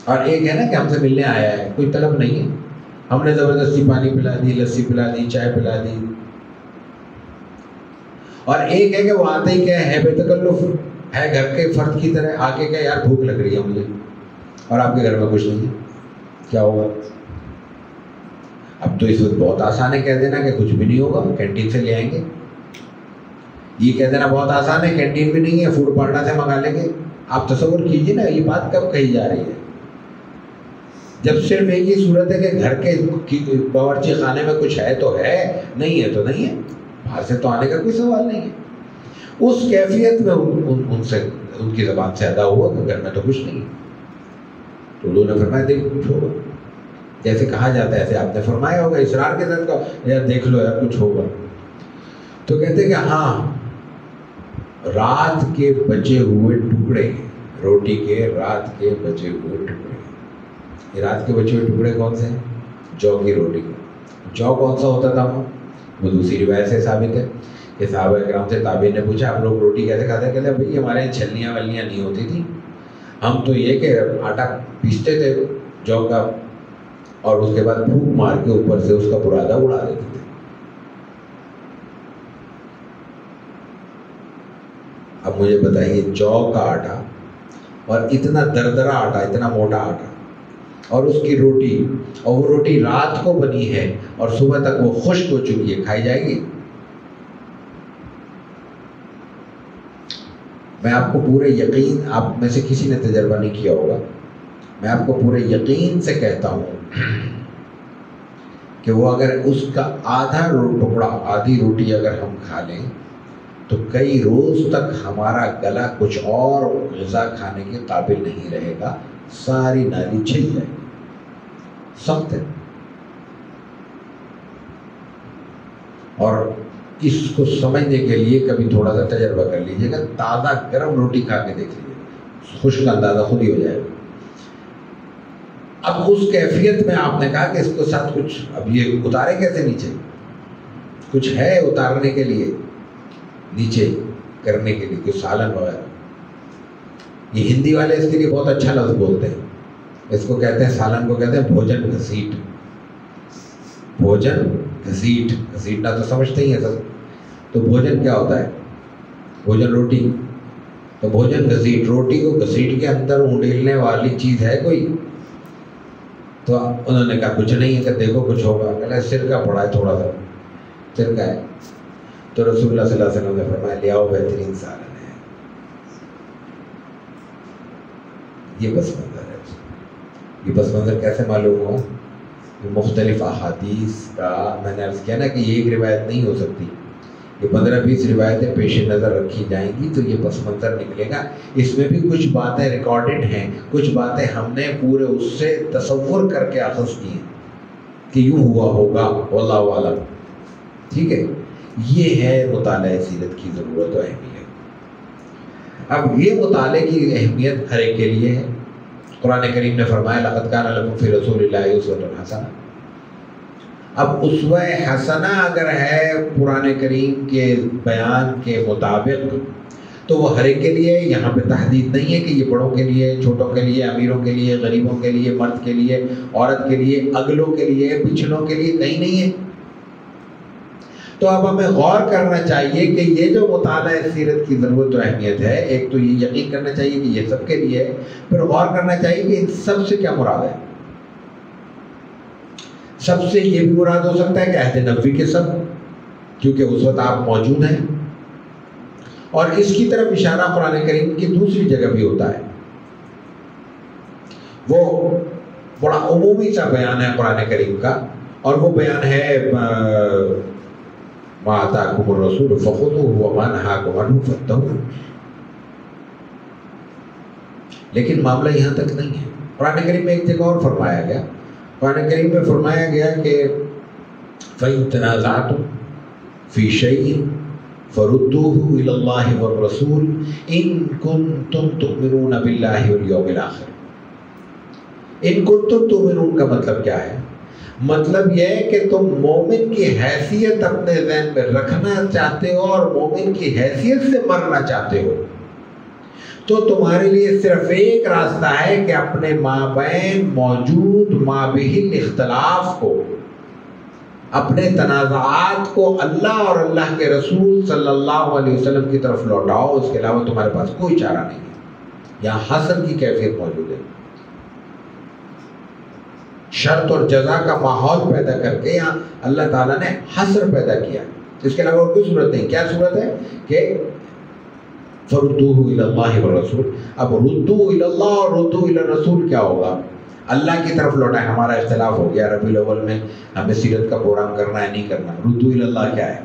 Speaker 1: اور ایک ہے نا کہ ہم سے ملنے آیا ہے، کوئی طلب نہیں ہے، ہم نے زبردستی پانی پلا دی، لسی پلا دی، چائے پلا دی. اور ایک ہے کہ وہ آتے ہی کیا ہے بے تکلف ہے، گھر کے فرد کی طرح آ کے کہ یار بھوک لگ رہی ہے مجھے، اور آپ کے گھر میں کچھ نہیں ہے، کیا ہوگا؟ اب تو اس وقت بہت آسان ہے کہہ دینا کہ کچھ بھی نہیں ہوگا، کینٹین سے لے آئیں گے. یہ کہہ دینا بہت آسان ہے، کینٹین بھی نہیں ہے، فوڈ پانڈا سے منگا لیں گے. آپ تصور کیجیے نا یہ بات کب کہی جا رہی ہے، جب صرف ایک ہی صورت ہے کہ گھر کے باورچی خانے میں کچھ ہے تو ہے، نہیں ہے تو نہیں ہے، باہر سے تو آنے کا کوئی سوال نہیں ہے. اس کیفیت میں ان کی زبان سے ادا ہوا کہ گھر میں تو کچھ نہیں ہے. تو لوگوں نے فرمایا دیکھ کچھ ہوگا، جیسے کہا جاتا ہے ایسے آپ نے فرمایا ہوگا اصرار کے ساتھ کا یار دیکھ لو یار کچھ ہوگا. تو کہتے کہ ہاں رات کے بچے ہوئے ٹکڑے، روٹی کے رات کے بچے ہوئے ٹکڑے. یہ رات کے بچے ہوئے ٹکڑے کون سے ہیں؟ جو کی روٹی کے. جو کون سا ہوتا تھا وہ دوسری روایت سے ثابت ہے کہ صحابہ کرام سے تابعین نے پوچھا آپ لوگ روٹی کیسے کھاتے ہیں؟ کہتے ہیں بھائی ہمارے یہاں چھلنیاں ولنیاں نہیں ہوتی تھی، ہم تو یہ کہ آٹا پیستے تھے جو کا، اور اس کے بعد پھونک مار کے اوپر سے اس کا برادہ اڑا دیتے تھے. اب مجھے بتائیے جو کا آٹا اور اتنا دردرا آٹا، اتنا موٹا آٹا، اور اس کی روٹی، اور وہ روٹی رات کو بنی ہے اور صبح تک وہ خشک ہو چکی ہے، کھائی جائے گی؟ میں آپ کو پورے یقین، آپ میں سے کسی نے تجربہ نہیں کیا ہوگا، میں آپ کو پورے یقین سے کہتا ہوں کہ وہ اگر اس کا آدھا ٹکڑا، آدھی روٹی اگر ہم کھا لیں تو کئی روز تک ہمارا گلا کچھ اور غذا کھانے کے قابل نہیں رہے گا، ساری نالی چھل جائے گی. سخت ہے. اور اس کو سمجھنے کے لیے کبھی تھوڑا سا تجربہ کر لیجیے گا، تازہ گرم روٹی کھا کے دیکھ لیجیے، خشک کا اندازہ خود ہی ہو جائے گا. اب اس کیفیت میں آپ نے کہا کہ اس کو ساتھ کچھ، اب یہ اتارے کیسے نیچے؟ کچھ ہے اتارنے کے لیے نیچے؟ کرنے کے لیے، کوئی سالن وغیرہ. یہ ہندی والے اس کے لیے بہت اچھا لفظ بولتے ہیں. اس کو کہتے ہیں، سالن کو کہتے ہیں بھوجن گھسیٹ. بھوجن گھسیٹ، گھسیٹنا تو سمجھتے ہی ہیں سب. تو بھوجن کیا ہوتا ہے؟ بھوجن روٹی. تو بھوجن گھسیٹ، روٹی کو گھسیٹ کے اندر اونڈیلنے والی چیز ہے کوئی؟ تو انہوں نے کہا کچھ نہیں ہے. کہ دیکھو کچھ ہوگا. کہا سرکہ پڑا ہے تھوڑا سا، سرکہ ہے. تو رسول اللہ صلی اللہ علیہ وسلم نے فرمایا لے آؤ بہترین سالن ہے. یہ پس منظر ہے. یہ پس منظر کیسے معلوم ہوا؟ مختلف احادیث کا میں نے عرض کیا نا کہ یہ ایک روایت نہیں ہو سکتی. یہ 15-20 روایتیں پیش نظر رکھی جائیں گی تو یہ پس منظر نکلے گا. اس میں بھی کچھ باتیں ریکارڈڈ ہیں، کچھ باتیں ہم نے پورے اس سے تصور کر کے اخذ کی ہیں کہ یوں ہوا ہوگا، واللہ اعلم. ٹھیک ہے، یہ ہے مطالعہ سیرت کی ضرورت و اہمیت. اب یہ مطالعے کی اہمیت ہر ایک کے لیے ہے. قرآن کریم نے فرمایا لقد کان لکم فی رسول اللہ اسوۃ حسنہ. اب اسوہ حسنہ اگر ہے قرآن کریم کے بیان کے مطابق تو وہ ہر ایک کے لیے. یہاں پہ تحدید نہیں ہے کہ یہ بڑوں کے لیے، چھوٹوں کے لیے، امیروں کے لیے، غریبوں کے لیے، مرد کے لیے، عورت کے لیے، اگلوں کے لیے، پچھلوں کے لیے، کہیں نہیں ہے. تو اب ہمیں غور کرنا چاہیے کہ یہ جو مطالعہ سیرت کی ضرورت و اہمیت ہے، ایک تو یہ یقین کرنا چاہیے کہ یہ سب کے لیے ہے، پھر غور کرنا چاہیے کہ ان سب سے کیا مراد ہے. سب سے یہ بھی مراد ہو سکتا ہے کہ عہد نبوی کے سب، کیونکہ اس وقت آپ موجود ہیں. اور اس کی طرف اشارہ قرآن کریم کی دوسری جگہ بھی ہوتا ہے. وہ بڑا عمومی سا بیان ہے قرآن کریم کا، اور وہ بیان ہے ما آتاکم الرسول فخذوہ وما نہاکم عنہ فانتہوا. لیکن معاملہ یہاں تک نہیں ہے. قرآن کریم میں ایک جگہ اور فرمایا گیا. قرآن کریم میں فرمایا گیا کہ فَإِن تَنَازَعْتُمْ فِي شَيْءٍ فَرُدُّوهُ إِلَى اللَّهِ وَالرَّسُولِ إِن كُنتُمْ تُؤْمِنُونَ بِاللَّهِ وَالْيَوْمِ الْآخِرِ. ان کنتم تؤمنون کا مطلب کیا ہے؟ مطلب یہ ہے کہ تم مومن کی حیثیت اپنے ذہن میں رکھنا چاہتے ہو اور مومن کی حیثیت سے مرنا چاہتے ہو، تو تمہارے لیے صرف ایک راستہ ہے کہ اپنے مابین موجود مابہل اختلاف کو، اپنے تنازعات کو اللہ اور اللہ کے رسول صلی اللہ علیہ وسلم کی طرف لوٹاؤ. اس کے علاوہ تمہارے پاس کوئی چارہ نہیں ہے. یہاں حسر کی کیفیت موجود ہے. شرط اور جزا کا ماحول پیدا کر کے یہاں اللہ تعالیٰ نے حسر پیدا کیا. اس کے علاوہ اور کوئی صورت نہیں. کیا صورت ہے؟ کہ فردوہ الی اللہ والرسول. اب ردو الی اللہ اور ردو الی الرسول کیا ہوگا؟ اللہ کی طرف لوٹائیں. ہمارا اختلاف ہو گیا ربیع الاول میں ہمیں سیرت کا پروگرام کرنا ہے نہیں کرنا. ردو الی اللہ کیا ہے؟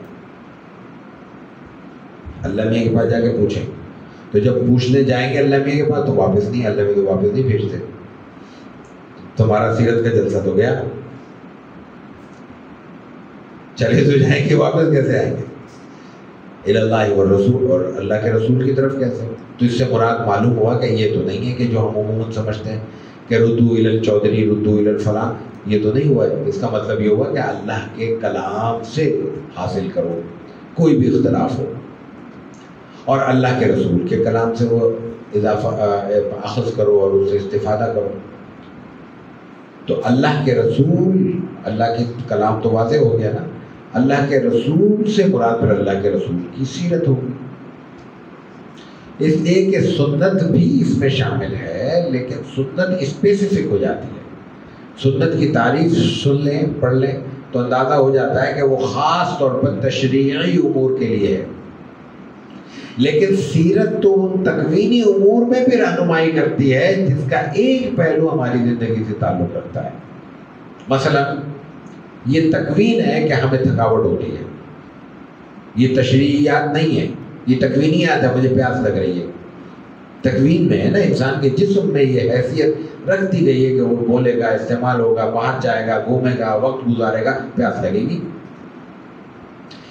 Speaker 1: اللہ میاں کے پاس جا کے پوچھیں. تو جب پوچھنے جائیں گے اللہ میاں کے پاس تو واپس نہیں، اللہ میاں کو واپس نہیں بھیجتے. تمہارا سیرت کا جلسہ تو گیا. چلے تو جائیں گے، واپس کیسے آئیں گے؟ الی اللہ والرسول، اور اللہ کے رسول کی طرف کیسے؟ تو اس سے مراد معلوم ہوا کہ یہ تو نہیں ہے کہ جو ہم عموماً سمجھتے ہیں کہ ردو الی الچودھری، ردو الی الفلاں. یہ تو نہیں ہوا ہے. اس کا مطلب یہ ہوا کہ اللہ کے کلام سے حاصل کرو کوئی بھی اختلاف ہو، اور اللہ کے رسول کے کلام سے وہ اضافہ اخذ کرو اور اس سے استفادہ کرو. تو اللہ کے رسول، اللہ کی کلام تو واضح ہو گیا نا. اللہ کے رسول سے مراد پر اللہ کے رسول کی سیرت ہوگی. اس لیے کہ سنت بھی اس میں شامل ہے، لیکن سنت اسپیسیفک ہو جاتی ہے. سنت کی تعریف سن لیں، پڑھ لیں تو اندازہ ہو جاتا ہے کہ وہ خاص طور پر تشریعی امور کے لیے ہے. لیکن سیرت تو ان تکوینی امور میں بھی رہنمائی کرتی ہے جس کا ایک پہلو ہماری زندگی سے تعلق رکھتا ہے. مثلا یہ تکوین ہے کہ ہمیں تھکاوٹ ہوتی ہے. یہ تشریعیات نہیں ہے، یہ تکوینیات ہے. مجھے پیاس لگ رہی ہے، تکوین میں ہے نا. انسان کے جسم میں یہ حیثیت رکھ دی گئی ہے کہ وہ بولے گا، استعمال ہوگا، باہر جائے گا، گھومے گا، وقت گزارے گا، پیاس لگے گی.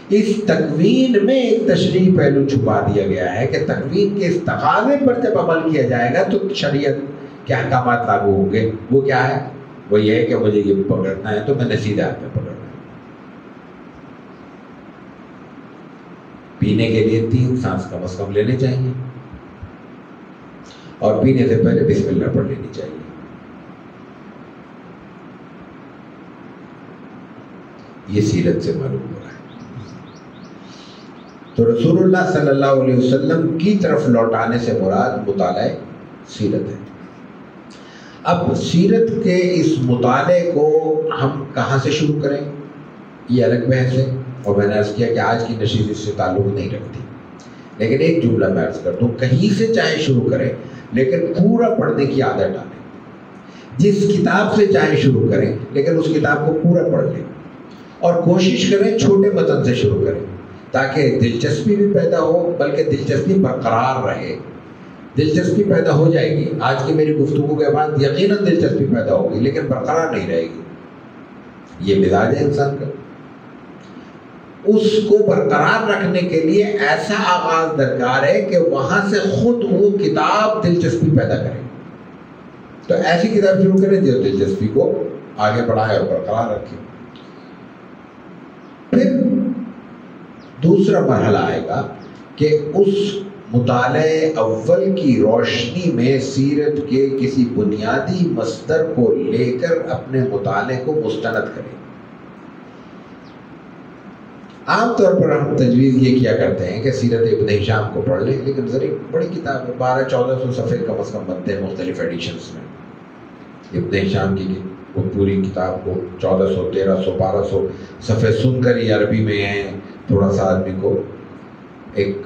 Speaker 1: اس تکوین میں ایک تشریعی پہلو چھپا دیا گیا ہے کہ تکوین کے اس تقاضے پر جب عمل کیا جائے گا تو شریعت کے احکامات لاگو ہوں گے. وہ کیا ہے؟ وہ یہ ہے کہ مجھے یہ پکڑنا ہے تو میں نے سیدھے ہاتھ میں پکڑنا ہے. پینے کے لیے 3 سانس کم از کم لینے چاہیے، اور پینے سے پہلے بسم اللہ پڑھ لینی چاہیے۔ یہ سیرت سے معلوم ہو رہا ہے۔ تو رسول اللہ صلی اللہ علیہ وسلم کی طرف لوٹانے سے مراد مطالعہ سیرت ہے۔ اب سیرت کے اس مطالعے کو ہم کہاں سے شروع کریں، یہ الگ بحث ہے، اور میں نے عرض کیا کہ آج کی نشست اس سے تعلق نہیں رکھتی، لیکن ایک جملہ میں عرض کر دوں، کہیں سے چاہے شروع کریں لیکن پورا پڑھنے کی عادت ڈالیں۔ جس کتاب سے چاہے شروع کریں لیکن اس کتاب کو پورا پڑھ لیں، اور کوشش کریں چھوٹے متن سے شروع کریں تاکہ دلچسپی بھی پیدا ہو، بلکہ دلچسپی برقرار رہے۔ دلچسپی پیدا ہو جائے گی، آج کی میری گفتگو کے بعد یقیناً دلچسپی پیدا ہوگی، لیکن برقرار نہیں رہے گی۔ یہ مزاج ہے انسان کا۔ اس کو برقرار رکھنے کے لیے ایسا آغاز درکار ہے کہ وہاں سے خود وہ کتاب دلچسپی پیدا کرے۔ تو ایسی کتاب شروع کریں جو دلچسپی کو آگے بڑھائے اور برقرار رکھے۔ پھر دوسرا مرحلہ آئے گا کہ اس مطالعے اول کی روشنی میں سیرت کے کسی بنیادی مصدر کو لے کر اپنے مطالعے کو مستند کریں۔ عام طور پر ہم تجویز یہ کیا کرتے ہیں کہ سیرت ابن ہشام کو پڑھ لیں، لیکن ذرا بڑی کتاب ہے، 1200-1400 صفحے کم از کم بنتے ہیں مختلف ایڈیشنز میں۔ ابن ہشام کی وہ پوری کتاب کو 1400 1300 1200 صفحے سن کر ہی عربی میں ہیں، تھوڑا سا آدمی کو ایک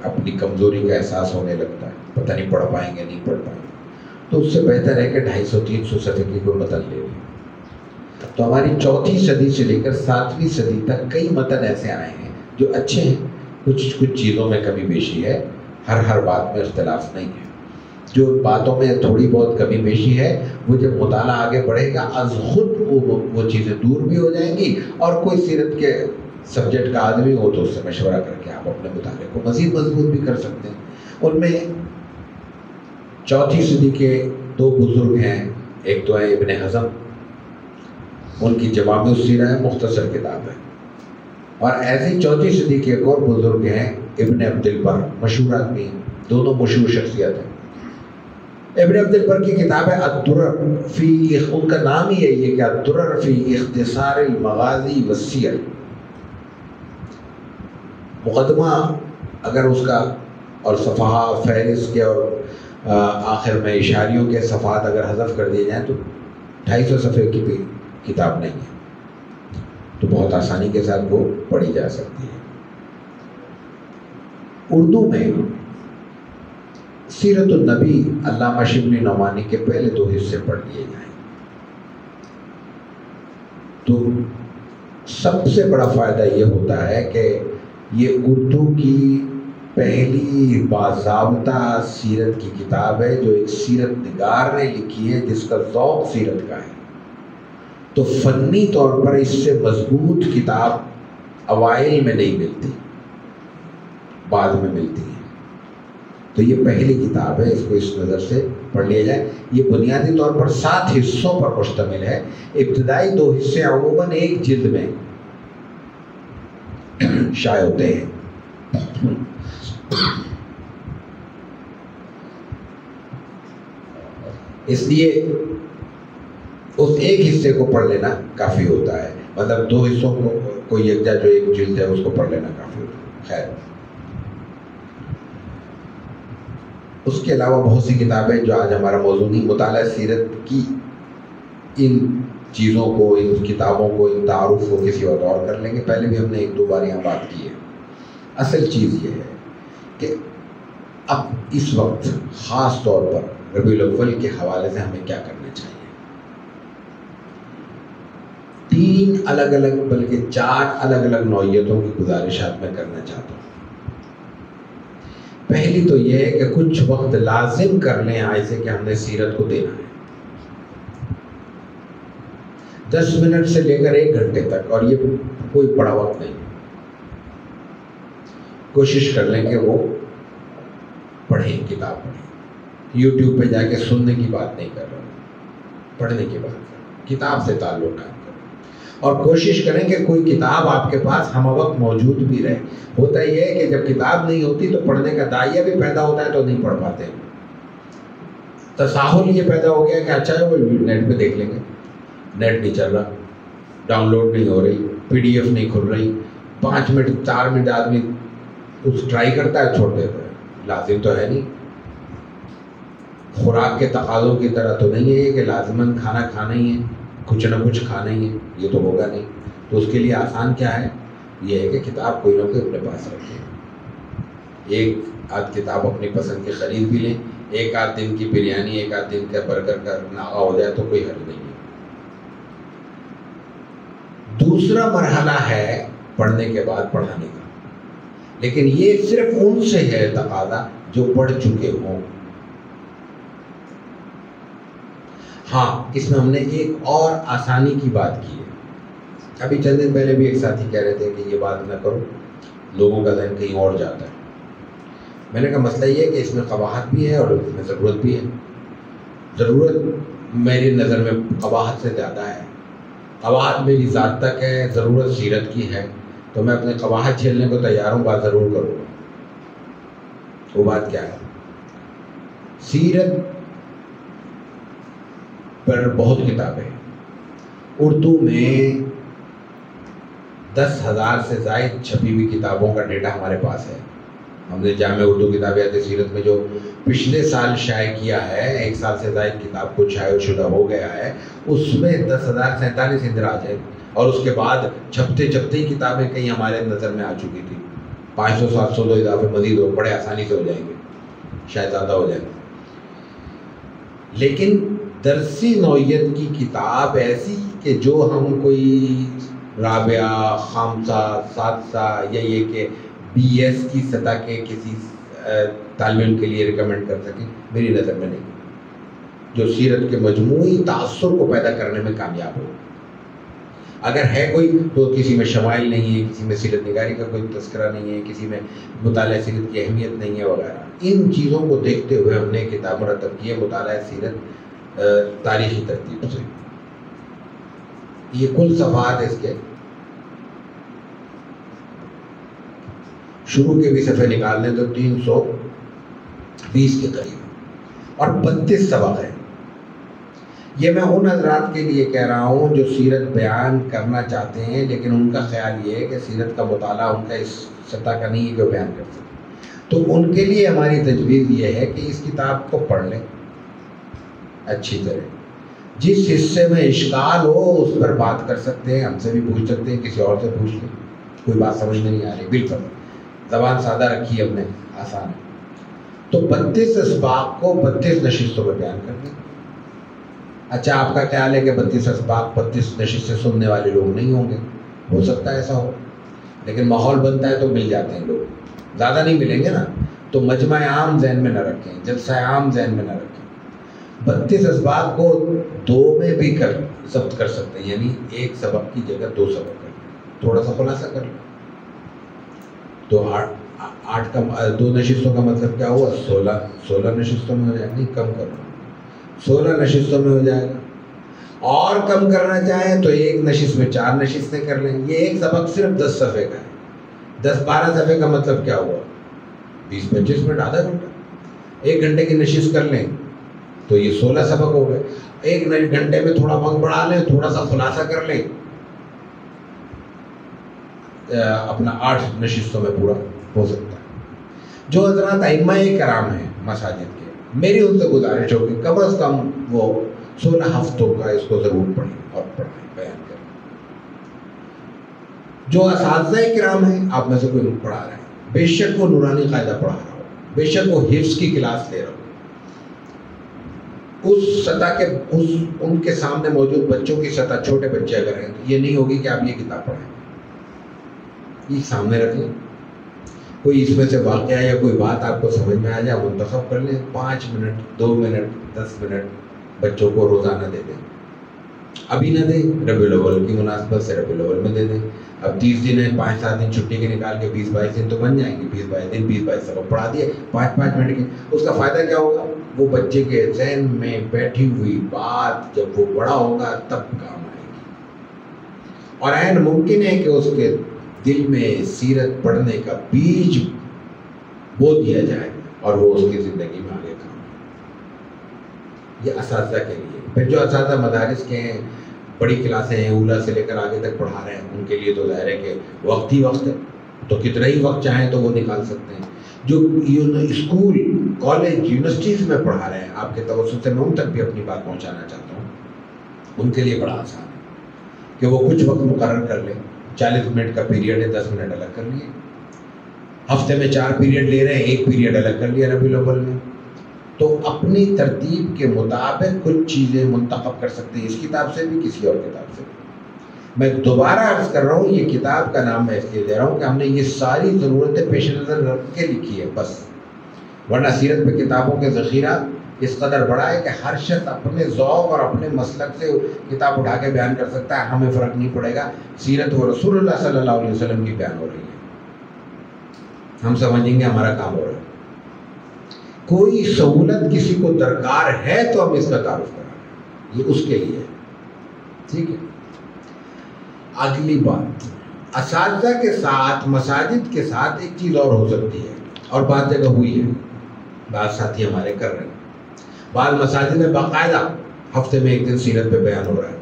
Speaker 1: اپنی کمزوری کا احساس ہونے لگتا ہے، پتہ نہیں پڑھ پائیں گے نہیں پڑھ پائیں گے، تو اس سے بہتر ہے کہ 250-300 صفحے کی کوئی متن لے لیں۔ تو ہماری 4ویں صدی سے لے کر 7ویں صدی تک کئی متن ایسے آئے ہیں جو اچھے ہیں، کچھ چیزوں میں کمی بیشی ہے، ہر بات میں اختلاف نہیں ہے۔ جو باتوں میں تھوڑی بہت کمی بیشی ہے وہ جب مطالعہ آگے بڑھے گا از خود وہ چیزیں دور بھی ہو جائیں گی، اور کوئی سیرت کے سبجیکٹ کا آدمی ہو تو اس سے مشورہ کر کے آپ اپنے مطالعے کو مزید مضبوط بھی کر سکتے ہیں۔ ان میں 4ویں صدی کے 2 بزرگ ہیں، ایک تو ہے ابن حزم، ان کی جوامع السیرہ ہے، مختصر کتاب ہے، اور ایسی 4ویں صدی کے ایک اور بزرگ ہیں ابن عبد البر، مشہور آدمی ہیں، دونوں مشہور شخصیت ہیں۔ ابن عبد البر کی کتاب ہے الدرر فی، ان کا نام ہی ہے کہ الدرر فی اختصار المغازی والسیر۔ مقدمہ اگر اس کا اور صفحہ فہرست کے اور آخر میں اشاریوں کے صفحات اگر حذف کر دیے جائیں تو 250 صفحے کی بھی کتاب نہیں ہے، تو بہت آسانی کے ساتھ وہ پڑھی جا سکتی ہے۔ اردو میں سیرت النبی علامہ شبلی نعمانی کے پہلے 2 حصے پڑھ لیے جائیں تو سب سے بڑا فائدہ یہ ہوتا ہے کہ یہ اردو کی پہلی باضابطہ سیرت کی کتاب ہے جو ایک سیرت نگار نے لکھی ہے جس کا ذوق سیرت کا ہے، تو فنی طور پر اس سے مضبوط کتاب اوائل میں نہیں ملتی، بعد میں ملتی ہے۔ تو یہ پہلی کتاب ہے، اس کو اس نظر سے پڑھ لیا جائے۔ یہ بنیادی طور پر 7 حصوں پر مشتمل ہے۔ ابتدائی 2 حصے عموماً ایک جلد میں شائع ہوتے ہیں۔ اس لیے اس ایک حصے کو پڑھ لینا کافی ہوتا ہے، مطلب 2 حصوں کو یکجا جو ایک جلد ہے اس کو پڑھ لینا کافی ہوتا ہے۔ خیر، اس کے علاوہ بہت سی کتابیں جو آج ہمارا موضوع نہیں، مطالعہ سیرت کی ان چیزوں کو، ان کتابوں کو، ان تعارف کو کسی وقت اور کر لیں گے۔ پہلے بھی ہم نے 1-2 بار یہاں بات کی ہے۔ اصل چیز یہ ہے کہ اب اس وقت خاص طور پر ربیع الاول کے حوالے سے ہمیں کیا کرنا چاہیے۔ 3 الگ الگ بلکہ 4 الگ الگ نوعیتوں کی گزارشات میں کرنا چاہتا ہوں۔ پہلی تو یہ ہے کہ کچھ وقت لازم کر لیں ایسے کہ ہم نے سیرت کو دینا ہے، 10 منٹ سے لے کر 1 گھنٹے تک، اور یہ کوئی بڑا وقت نہیں۔ کوشش کر لیں کہ وہ پڑھیں، کتاب پڑھیں۔ یوٹیوب پہ جا کے سننے کی بات نہیں کر رہا ہوں، پڑھنے کی بات کر رہا ہوں، کتاب سے تعلق قائم کریں۔ اور کوشش کریں کہ کوئی کتاب آپ کے پاس ہم وقت موجود بھی رہے. ہوتا یہ ہے کہ جب کتاب نہیں ہوتی تو پڑھنے کا داعیہ بھی پیدا ہوتا ہے تو نہیں پڑھ پاتے. تساہل یہ پیدا ہو گیا کہ اچھا ہے وہ نیٹ پہ دیکھ لیں گے. نیٹ نہیں چل رہا, ڈاؤن لوڈ نہیں ہو رہی, PDF نہیں کھل رہی, 5 منٹ 4 منٹ آدمی کچھ ٹرائی کرتا ہے چھوڑ دیتا ہے. لازم تو ہے نہیں. خوراک کے تقاضوں کی طرح تو نہیں ہے کہ لازماً کھانا کھانا ہی ہے, کچھ نہ کچھ کھانا ہی ہے, یہ تو ہوگا نہیں. تو اس کے لیے آسان کیا ہے, یہ ہے کہ کتاب کوئی نہ کوئی اپنے پاس رکھیں. ایک آدھ کتاب اپنی پسند کی خرید بھی لیں. ایک آدھ دن کی بریانی, ایک آدھ دن کا برگر کا ناغہ ہو جائے تو کوئی حرج نہیں ہے. دوسرا مرحلہ ہے پڑھنے کے بعد پڑھانے کا, لیکن یہ صرف ان سے ہے تقاضا جو پڑھ چکے ہوں. ہاں, اس میں ہم نے ایک اور آسانی کی بات کی ہے. ابھی چند دن پہلے بھی ایک ساتھی کہہ رہے تھے کہ یہ بات نہ کرو, لوگوں کا ذہن کہیں اور جاتا ہے. میں نے کہا مسئلہ یہ ہے کہ اس میں قباحت بھی ہے اور اس میں ضرورت بھی ہے. ضرورت میری نظر میں قباحت سے زیادہ ہے. قباحت میری ذات تک ہے, ضرورت سیرت کی ہے, تو میں اپنے قباحت جھیلنے کو تیار ہوں, بات ضرور کروں گا. وہ بات کیا ہے, سیرت پر بہت کتابیں, اردو میں 10,000 سے زائد چھپی ہوئی کتابوں کا ڈیٹا ہمارے پاس ہے. ہم نے جامع اردو کتابیات سیرت میں جو پچھلے سال شائع کیا ہے, 1 سال سے زائد کتاب کو شائع شدہ ہو گیا ہے, اس میں 10,047 اندراج ہے. اور اس کے بعد چھپتے چھپتے ہی کتابیں کئی ہمارے نظر میں آ چکی تھی. 500-700 تو اضافے مزید ہو بڑے آسانی سے ہو جائیں گے, شاید زیادہ ہو جائیں گے. لیکن درسی نوعیت کی کتاب ایسی کہ جو ہم کوئی رابعہ, خامسہ, سادسہ یا یہ کہ BS کی سطح کے کسی طالب علم کے لیے ریکمنڈ کر سکیں, میری نظر میں نہیں. جو سیرت کے مجموعی تاثر کو پیدا کرنے میں کامیاب ہو. اگر ہے کوئی تو کسی میں شمائل نہیں ہے, کسی میں سیرت نگاری کا کوئی تذکرہ نہیں ہے, کسی میں مطالعہ سیرت کی اہمیت نہیں ہے وغیرہ. ان چیزوں کو دیکھتے ہوئے ہم نے کتاب مرتب کی ہے مطالعہ سیرت تاریخی ترتیب سے. یہ کل صفحات اس کے شروع کے بھی صفحے نکال دیں تو 320 کے قریب اور 32 سبق ہیں. یہ میں ان حضرات کے لیے کہہ رہا ہوں جو سیرت بیان کرنا چاہتے ہیں لیکن ان کا خیال یہ ہے کہ سیرت کا مطالعہ ان کا اس سطح کا نہیں ہے جو بیان کر سکتے. تو ان کے لیے ہماری تجویز یہ ہے کہ اس کتاب کو پڑھ لیں اچھی طرح. جس حصے میں اشکال ہو اس پر بات کر سکتے ہیں, ہم سے بھی پوچھ سکتے ہیں, کسی اور سے پوچھ لیں. کوئی بات سمجھ میں نہیں آ رہی, بالکل زبان سادہ رکھی ہم نے, آسان ہے. تو 32 اسباق کو 32 نشستوں میں بیان کر دیں. اچھا, آپ کا خیال ہے کہ 32 اسباق 32 نشستیں سننے والے لوگ نہیں ہوں گے, ہو سکتا ہے ایسا ہو, لیکن ماحول بنتا ہے تو مل جاتے ہیں لوگ. زیادہ نہیں ملیں گے نا, تو مجمع عام ذہن میں نہ رکھیں, جلسہ عام ذہن میں نہ رکھیں. 32 اسباق کو 2 میں بھی ضبط کر سکتے ہیں, یعنی ایک سبق کی جگہ 2 سبق کر لیں. تھوڑا سا خلاصہ کر لیں تو 8 کا 2 نشستوں کا مطلب کیا ہوا, 16 نشستوں میں ہو جائے گا. نہیں, کم کر لو, 16 نشستوں میں ہو جائے گا. اور کم کرنا چاہیں تو ایک نشست میں 4 نشستیں کر لیں. یہ ایک سبق صرف 10 صفحے کا ہے. 10-12 صفحے کا مطلب کیا ہوا, 20-25 منٹ, آدھا گھنٹہ. 1 گھنٹے کی نشست کر لیں تو یہ 16 سبق ہو گئے. 1 گھنٹے میں تھوڑا وقت بڑھا لیں, تھوڑا سا خلاصہ کر لیں, اپنا 8 نشستوں میں پورا ہو سکتا ہے. جو حضرات ائمہ کرام ہیں مساجد کے, میری ان سے گزارش ہو کہ کم از کم وہ 16 ہفتوں کا اس کو ضرور پڑھیں اور پڑھیں, بیان کریں. جو اساتذہ کرام ہیں, آپ میں سے کوئی پڑھا رہے ہیں, بے شک وہ نورانی قاعدہ پڑھا رہا ہو, بے شک وہ حفظ کی کلاس لے رہا ہو, اس سطح کے ان کے سامنے موجود بچوں کی سطح, چھوٹے بچے اگر ہیں تو یہ نہیں ہوگی کہ آپ یہ کتاب پڑھیں. یہ سامنے رکھ لیں, کوئی اس میں سے واقعہ یا کوئی بات آپ کو سمجھ میں آ جائے, منتخب کر لیں. 5 منٹ, 2 منٹ, 10 منٹ بچوں کو روزانہ دے دیں. ابھی نہ دیں, ربیع الاول کی مناسبت سے ربیع الاول میں دے دیں. اب 30 دن ہے, 5-7 دن چھٹی کے نکال کے 20-22 دن تو بن جائیں گے. 20-22 دن 20-22 سبق پڑھا دیے 5-5 منٹ کے. اس کا فائدہ کیا ہوگا, وہ بچے کے ذہن میں بیٹھی ہوئی بات جب وہ بڑا ہوگا تب کام آئے گی. اور عین ممکن ہے کہ اس کے دل میں سیرت پڑھنے کا بیج بو دیا جائے اور وہ اس کی زندگی میں آگے کام آئے۔ یہ اساتذہ کے لیے۔ پھر جو اساتذہ مدارس کے ہیں، بڑی کلاسیں ہیں، اولا سے لے کر آگے تک پڑھا رہے ہیں، ان کے لیے تو ظاہر ہے کہ وقت ہی وقت ہے، تو کتنا ہی وقت چاہیں تو وہ نکال سکتے ہیں۔ جو اسکول، کالج، یونیورسٹیز میں پڑھا رہے ہیں، آپ کے توسط سے میں ان تک بھی اپنی بات پہنچانا چاہتا ہوں، ان کے لیے بڑا آسان ہے کہ وہ کچھ وقت مقرر کر لیں۔ 40 منٹ کا پیریڈ ہے، 10 منٹ الگ کر لیے، ہفتے میں 4 پیریڈ لے رہے ہیں، 1 پیریڈ الگ کر لیا ربیع الاول میں، تو اپنی ترتیب کے مطابق کچھ چیزیں منتخب کر سکتے ہیں، اس کتاب سے بھی، کسی اور کتاب سے بھی۔ میں دوبارہ عرض کر رہا ہوں، یہ کتاب کا نام میں اس لیے دے رہا ہوں کہ ہم نے یہ ساری ضرورتیں پیش نظر رکھ کے لکھی ہے بس، ورنہ سیرت پہ کتابوں کے ذخیرہ اس قدر بڑا ہے کہ ہر شخص اپنے ذوق اور اپنے مسلک سے کتاب اٹھا کے بیان کر سکتا ہے، ہمیں فرق نہیں پڑے گا، سیرت و رسول اللہ صلی اللہ علیہ وسلم کی بیان ہو رہی ہے، ہم سمجھیں گے ہمارا کام ہو رہا ہے۔ کوئی سہولت کسی کو درکار ہے تو ہم اس کا تعارف کرائیں، یہ اس کے لیے ہے، ٹھیک ہے۔ اگلی بات، اساتذہ کے ساتھ، مساجد کے ساتھ ایک چیز اور ہو سکتی ہے، اور بعض جگہ ہوئی ہے، بعض ساتھی ہمارے کر رہے ہیں، بعض مساجد میں باقاعدہ ہفتے میں 1 دن سیرت پہ بیان ہو رہا ہے،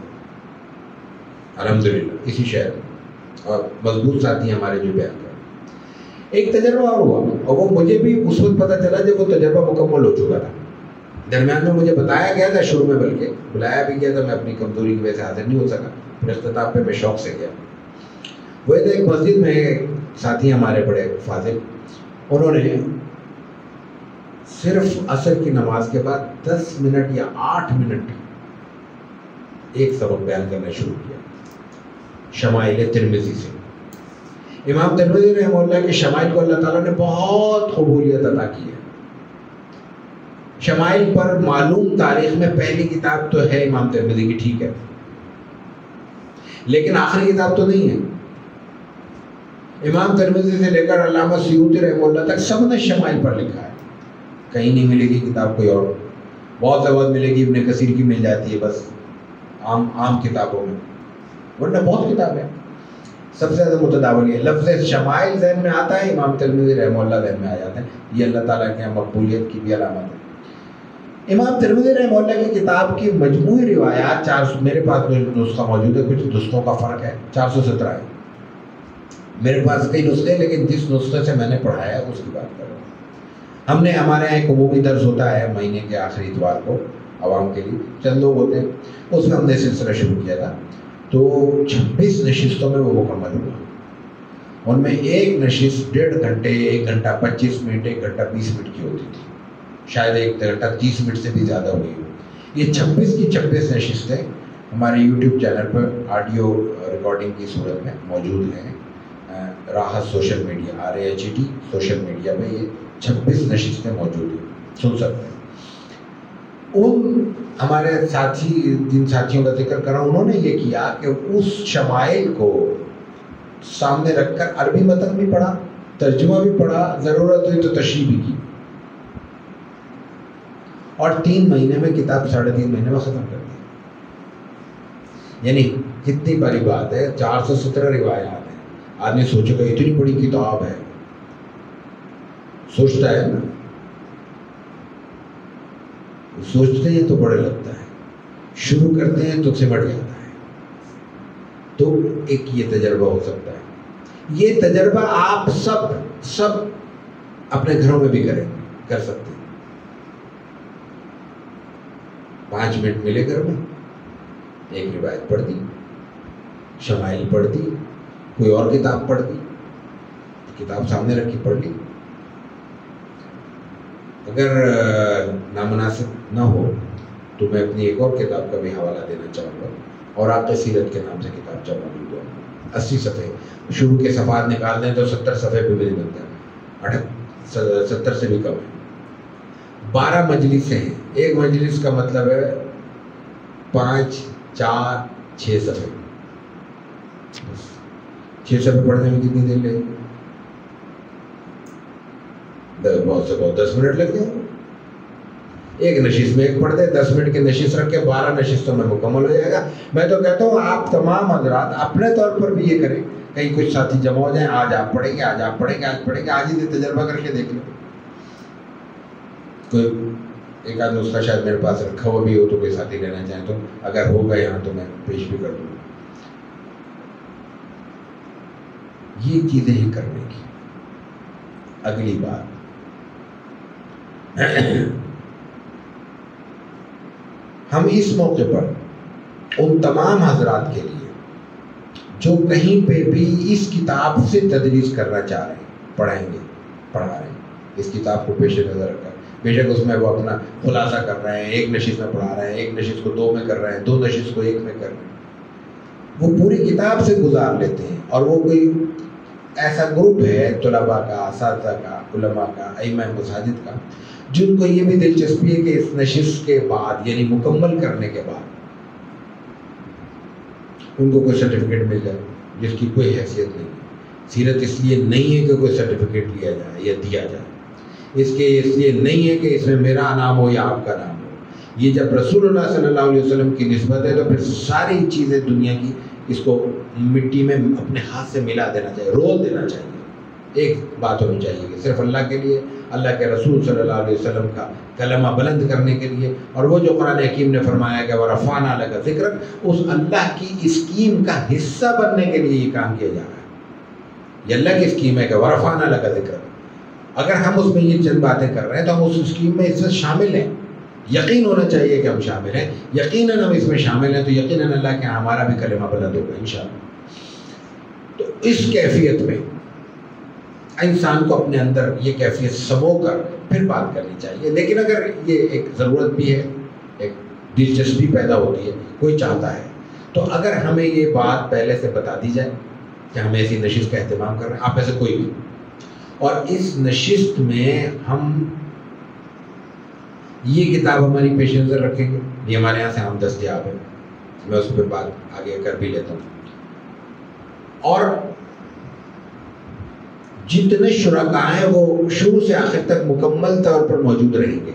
Speaker 1: الحمدللہ کسی شہر میں، اور مضبوط ساتھی ہمارے جو بیان کر رہے ہیں۔ ایک تجربہ اور ہوا، اور وہ مجھے بھی اس وقت پتہ چلا جب وہ تجربہ مکمل ہو چکا تھا، درمیان میں مجھے بتایا گیا تھا، شروع میں بلکہ بلایا بھی گیا تھا، میں اپنی کمزوری کی وجہ سے حاضر نہیں ہو سکا، پھر اختتام پہ میں شوق سے گیا۔ وہ ایک مسجد میں ایک ساتھی ہمارے بڑے فاضل، انہوں نے صرف عصر کی نماز کے بعد 10 منٹ یا 8 منٹ ایک سبق بیان کرنا شروع کیا، شمائل ترمذی سے۔ امام ترمذی رحمہ اللہ کے شمائل کو اللہ تعالیٰ نے بہت قبولیت عطا کی ہے۔ شمائل پر معلوم تاریخ میں پہلی کتاب تو ہے امام ترمذی کی، ٹھیک ہے، لیکن آخری کتاب تو نہیں ہے۔ امام ترمذی سے لے کر علامہ سیوطی رحمہ اللہ تک سب نے شمائل پر لکھا ہے، کہیں نہیں ملے گی کتاب کوئی اور، بہت سے بہت ملے گی ابن کثیر کی مل جاتی ہے بس عام کتابوں میں، ورنہ بہت کتاب ہے۔ سب سے زیادہ متداول یہ لفظ شمائل ذہن میں آتا ہے، امام ترمذی رحمہ اللہ ذہن میں آ جاتے ہیں، یہ اللہ تعالیٰ کے مقبولیت کی بھی علامت ہے۔ امام ترمذی رحمہ اللہ کی کتاب کی مجموعی روایات 400، میرے پاس نسخہ موجود ہے، کچھ نسخوں کا فرق ہے، 417 ہے، میرے پاس کئی نسخے، لیکن جس نسخے سے میں نے پڑھایا اس کی بات کر رہا ہوں۔ ہم نے، ہمارے یہاں ایک عمومی درس ہوتا ہے مہینے کے آخری اتوار کو، عوام کے لیے چند لوگ ہوتے ہیں، اس میں ہم نے سلسلہ شروع کیا تھا، تو 26 نشستوں میں وہ مکمل ہوا، ان میں ایک نشست 1.5 گھنٹے، 1 گھنٹہ 25 منٹ، 1 گھنٹہ 20 منٹ کی ہوتی تھی، شاید 1 گھنٹہ 30 منٹ سے بھی زیادہ ہوئی ہو۔ یہ 26 کی 26 نشستیں ہمارے یوٹیوب چینل پر آڈیو ریکارڈنگ کی صورت میں موجود ہیں، Rahat social media RAHT social media میں یہ 26 نشستیں موجود ہیں، سن سکتے ہیں۔ ان ہمارے ساتھی، جن ساتھیوں کا ذکر کر رہا ہوں، انہوں نے یہ کیا کہ اس شمائل کو سامنے رکھ کر عربی متن بھی پڑھا، ترجمہ بھی پڑھا، ضرورت ہوئی تو تشریح بھی کی، اور 3 مہینے میں کتاب 3.5 مہینے میں ختم کر دی۔ یعنی کتنی بڑی بات ہے، 417 روایات ہیں، آدمی سوچے گا اتنی بڑی کتاب ہے، سوچتا ہے نا، سوچتے ہیں تو بڑے لگتا ہے، شروع کرتے ہیں تو سمٹ جاتا ہے۔ تو ایک یہ تجربہ ہو سکتا ہے، یہ تجربہ آپ سب اپنے گھروں میں بھی کر سکتے ہیں۔ 5 منٹ ملے گھر میں، ایک روایت پڑھ دی، شمائل پڑھ دی، کوئی اور کتاب پڑھ دی، کتاب سامنے رکھی پڑھ لی۔ اگر نامناسب نہ ہو تو میں اپنی ایک اور کتاب کا بھی حوالہ دینا چاہوں گا، اور آپ سیرت کے نام سے کتاب موجود ہے، 80 صفحے، شروع کے صفحات نکال دیں تو 70 صفحے پہ بھی نہیں بنتا ہے، 70 سے بھی کم ہے۔ 12 مجلسیں ہیں، ایک مجلس کا مطلب ہے 5، 4، 6 صفحے، 6 صفحے پڑھنے میں کتنی دیر لگے گی؟ بہت سے بہت 10 منٹ لگ جائیں گے۔ ایک نشست میں ایک پڑھ دے، 10 منٹ کی نشست رکھ کے 12 نشستوں میں مکمل ہو جائے گا۔ میں تو کہتا ہوں آپ تمام حضرات اپنے طور پر بھی یہ کریں، کہیں کچھ ساتھی جمع ہو جائیں، آج آپ پڑھیں گے، آج آپ پڑھیں گے، آج پڑھیں گے، آج ہی تجربہ کر کے دیکھ لیں۔ کوئی ایک آدھ نسخہ شاید میرے پاس رکھا ہوا بھی ہو تو کوئی ساتھی لینا چاہیں تو اگر ہوگا یہاں تو میں پیش بھی کر دوں گا۔ یہ چیزیں ہی کرنے کی۔ اگلی بات، ہم اس موقع پر ان تمام حضرات کے لیے جو کہیں پہ بھی اس کتاب سے تدریس کرنا چاہ رہے ہیں، پڑھائیں گے، پڑھا رہے ہیں، اس کتاب کو پیش نظر رکھا، بے شک اس میں وہ اپنا خلاصہ کر رہے ہیں، ایک نشست میں پڑھا رہے ہیں، ایک نشست کو 2 میں کر رہے ہیں، 2 نشست کو 1 میں کر رہے ہیں، وہ پوری کتاب سے گزار لیتے ہیں۔ اور وہ کوئی ایسا گروپ ہے طلباء کا، اساتذہ کا، علماء کا، ائمہ مساجد کا، جن کو یہ بھی دلچسپی ہے کہ اس نشست کے بعد یعنی مکمل کرنے کے بعد ان کو کوئی سرٹیفکیٹ مل جائے، جس کی کوئی حیثیت نہیں۔ سیرت اس لیے نہیں ہے کہ کوئی سرٹیفکیٹ لیا جائے یا دیا جائے، اس لیے نہیں ہے کہ اس میں میرا نام ہو یا آپ کا نام ہو۔ یہ جب رسول اللہ صلی اللہ علیہ وسلم کی نسبت ہے تو پھر ساری چیزیں دنیا کی اس کو مٹی میں اپنے ہاتھ سے ملا دینا چاہیے، رول دینا چاہیے۔ ایک بات ہونی چاہیے کہ صرف اللہ کے لیے، اللہ کے رسول صلی اللہ علیہ وسلم کا کلمہ بلند کرنے کے لیے، اور وہ جو قرآن حکیم نے فرمایا کہ وَرَفَعْنَا لَكَ ذِكْرَكَ، اس اللہ کی اسکیم کا حصہ بننے کے لیے یہ کام کیا جا رہا ہے۔ یہ اللہ کی اسکیم ہے کہ وَرَفَعْنَا لَكَ ذِكْرَكَ۔ اگر ہم اس میں یہ چند باتیں کر رہے ہیں تو ہم اس اسکیم میں اس میں شامل ہیں، یقین ہونا چاہیے کہ ہم شامل ہیں، یقیناً ہم اس میں شامل ہیں، تو یقیناً اللہ کے ہمارا بھی کلمہ بلند ہوگا انشاءاللہ۔ تو اس کیفیت میں انسان کو اپنے اندر یہ کیفیت سمو کر پھر بات کرنی چاہیے۔ لیکن اگر یہ ایک ضرورت بھی ہے، ایک دلچسپی پیدا ہوتی ہے، کوئی چاہتا ہے، تو اگر ہمیں یہ بات پہلے سے بتا دی جائے کہ ہم ایسی نشست کا اہتمام کر رہے ہیں، آپ میں سے کوئی بھی، اور اس نشست میں ہم یہ کتاب ہماری پیش نظر رکھیں گے، یہ ہمارے یہاں سے ہم دستیاب ہے، میں اس پہ بات آگے کر بھی لیتا ہوں، اور جتنے شرکاء ہیں وہ شروع سے آخر تک مکمل طور پر موجود رہیں گے،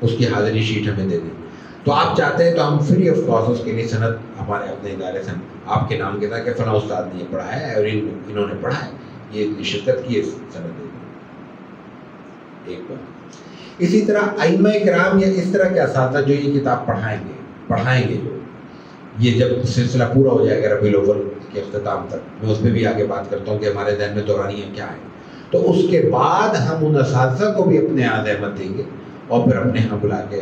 Speaker 1: اس کی حاضری شیٹ ہمیں دے دیں۔ تو آپ چاہتے ہیں تو ہم فری آف کاسٹ اس کے لیے سند ہمارے اپنے ادارے سے آپ کے نام کے تھا کہ فلاں استاد نے یہ پڑھا ہے اور انہوں نے پڑھا ہے، یہ شرکت کی سند دے دیں۔ ایک بات اسی طرح ائمہ کرام یا اس طرح کے اساتذہ جو یہ کتاب پڑھائیں گے جو یہ جب سلسلہ پورا ہو جائے گا ربیع الاول کے اختتام تک، میں اس پہ بھی آگے بات کرتا ہوں کہ ہمارے ذہن میں دورانیہ کیا ہے، تو اس کے بعد ہم ان اساتذہ کو بھی اپنے یہاں احمد دیں گے، اور پھر اپنے یہاں بلا کے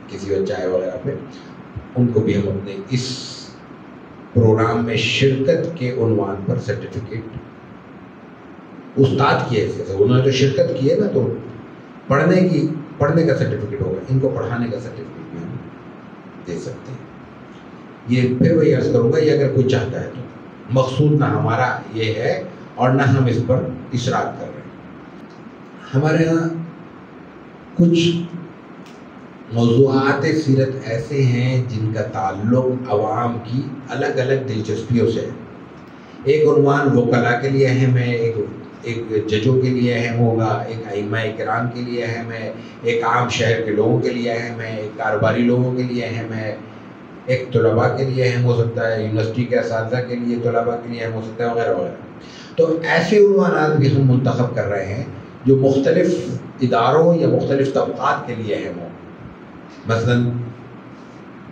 Speaker 1: کسی وقت چائے وغیرہ پہ ان کو بھی ہم اپنے اس پروگرام میں شرکت کے عنوان پر سرٹیفکیٹ استاد کی حیثیت سے، انہوں نے تو شرکت کی ہے نا، تو پڑھنے کا سرٹیفکیٹ ہوگا، ان کو پڑھانے کا سرٹیفکیٹ بھی ہم دے سکتے ہیں۔ یہ پھر وہی عرض کروں گا، یہ اگر کوئی چاہتا ہے تو مقصود نہ ہمارا یہ ہے اور نہ ہم اس پر اشراک کر رہے ہیں۔ ہمارے ہاں کچھ موضوعات سیرت ایسے ہیں جن کا تعلق عوام کی الگ الگ دلچسپیوں سے ہے۔ ایک عنوان وکلاء کے لیے اہم ہے، ایک ججوں کے لیے اہم ہوگا، ایک ائمہ کرام کے لیے اہم ہے، ایک عام شہر کے لوگوں کے لیے اہم ہے، ایک کاروباری لوگوں کے لیے اہم ہے، ایک طلباء کے لیے اہم ہو سکتا ہے، یونیورسٹی کے اساتذہ کے لیے، طلباء کے لیے اہم ہو سکتا ہے، وغیرہ وغیرہ۔ تو ایسے عنوانات بھی ہم منتخب کر رہے ہیں جو مختلف اداروں یا مختلف طبقات کے لیے اہم ہوں۔ مثلاً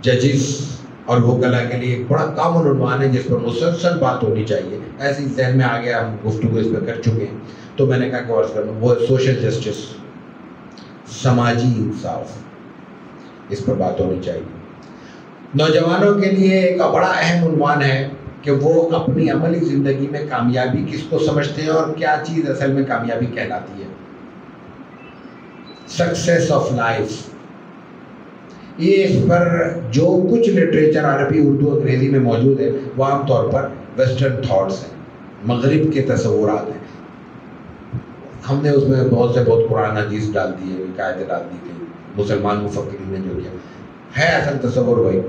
Speaker 1: ججز اور وکلاء کے لیے ایک بڑا کامن عنوان ہے جس پر مسلسل بات ہونی چاہیے، ایسی ذہن میں آ گیا، ہم گفتگو اس پہ کر چکے ہیں، تو میں نے کہا کہ عرض کروں وہ سوشل جسٹس، سماجی انصاف، اس پر بات ہونی چاہیے۔ نوجوانوں کے لیے ایک بڑا اہم عنوان ہے کہ وہ اپنی عملی زندگی میں کامیابی کس کو سمجھتے ہیں اور کیا چیز اصل میں کامیابی کہلاتی ہے، سکسیس آف لائف۔ یہ اس پر جو کچھ لٹریچر عربی، اردو، انگریزی میں موجود ہے وہ عام طور پر ویسٹرن تھاٹس ہیں، مغرب کے تصورات ہیں۔ ہم نے اس میں بہت قرآن حدیث ڈال دی ہے، قاعدے ڈال دی تھی مسلمان مفکرین نے جو کیا ہے، اصل تصور وہی۔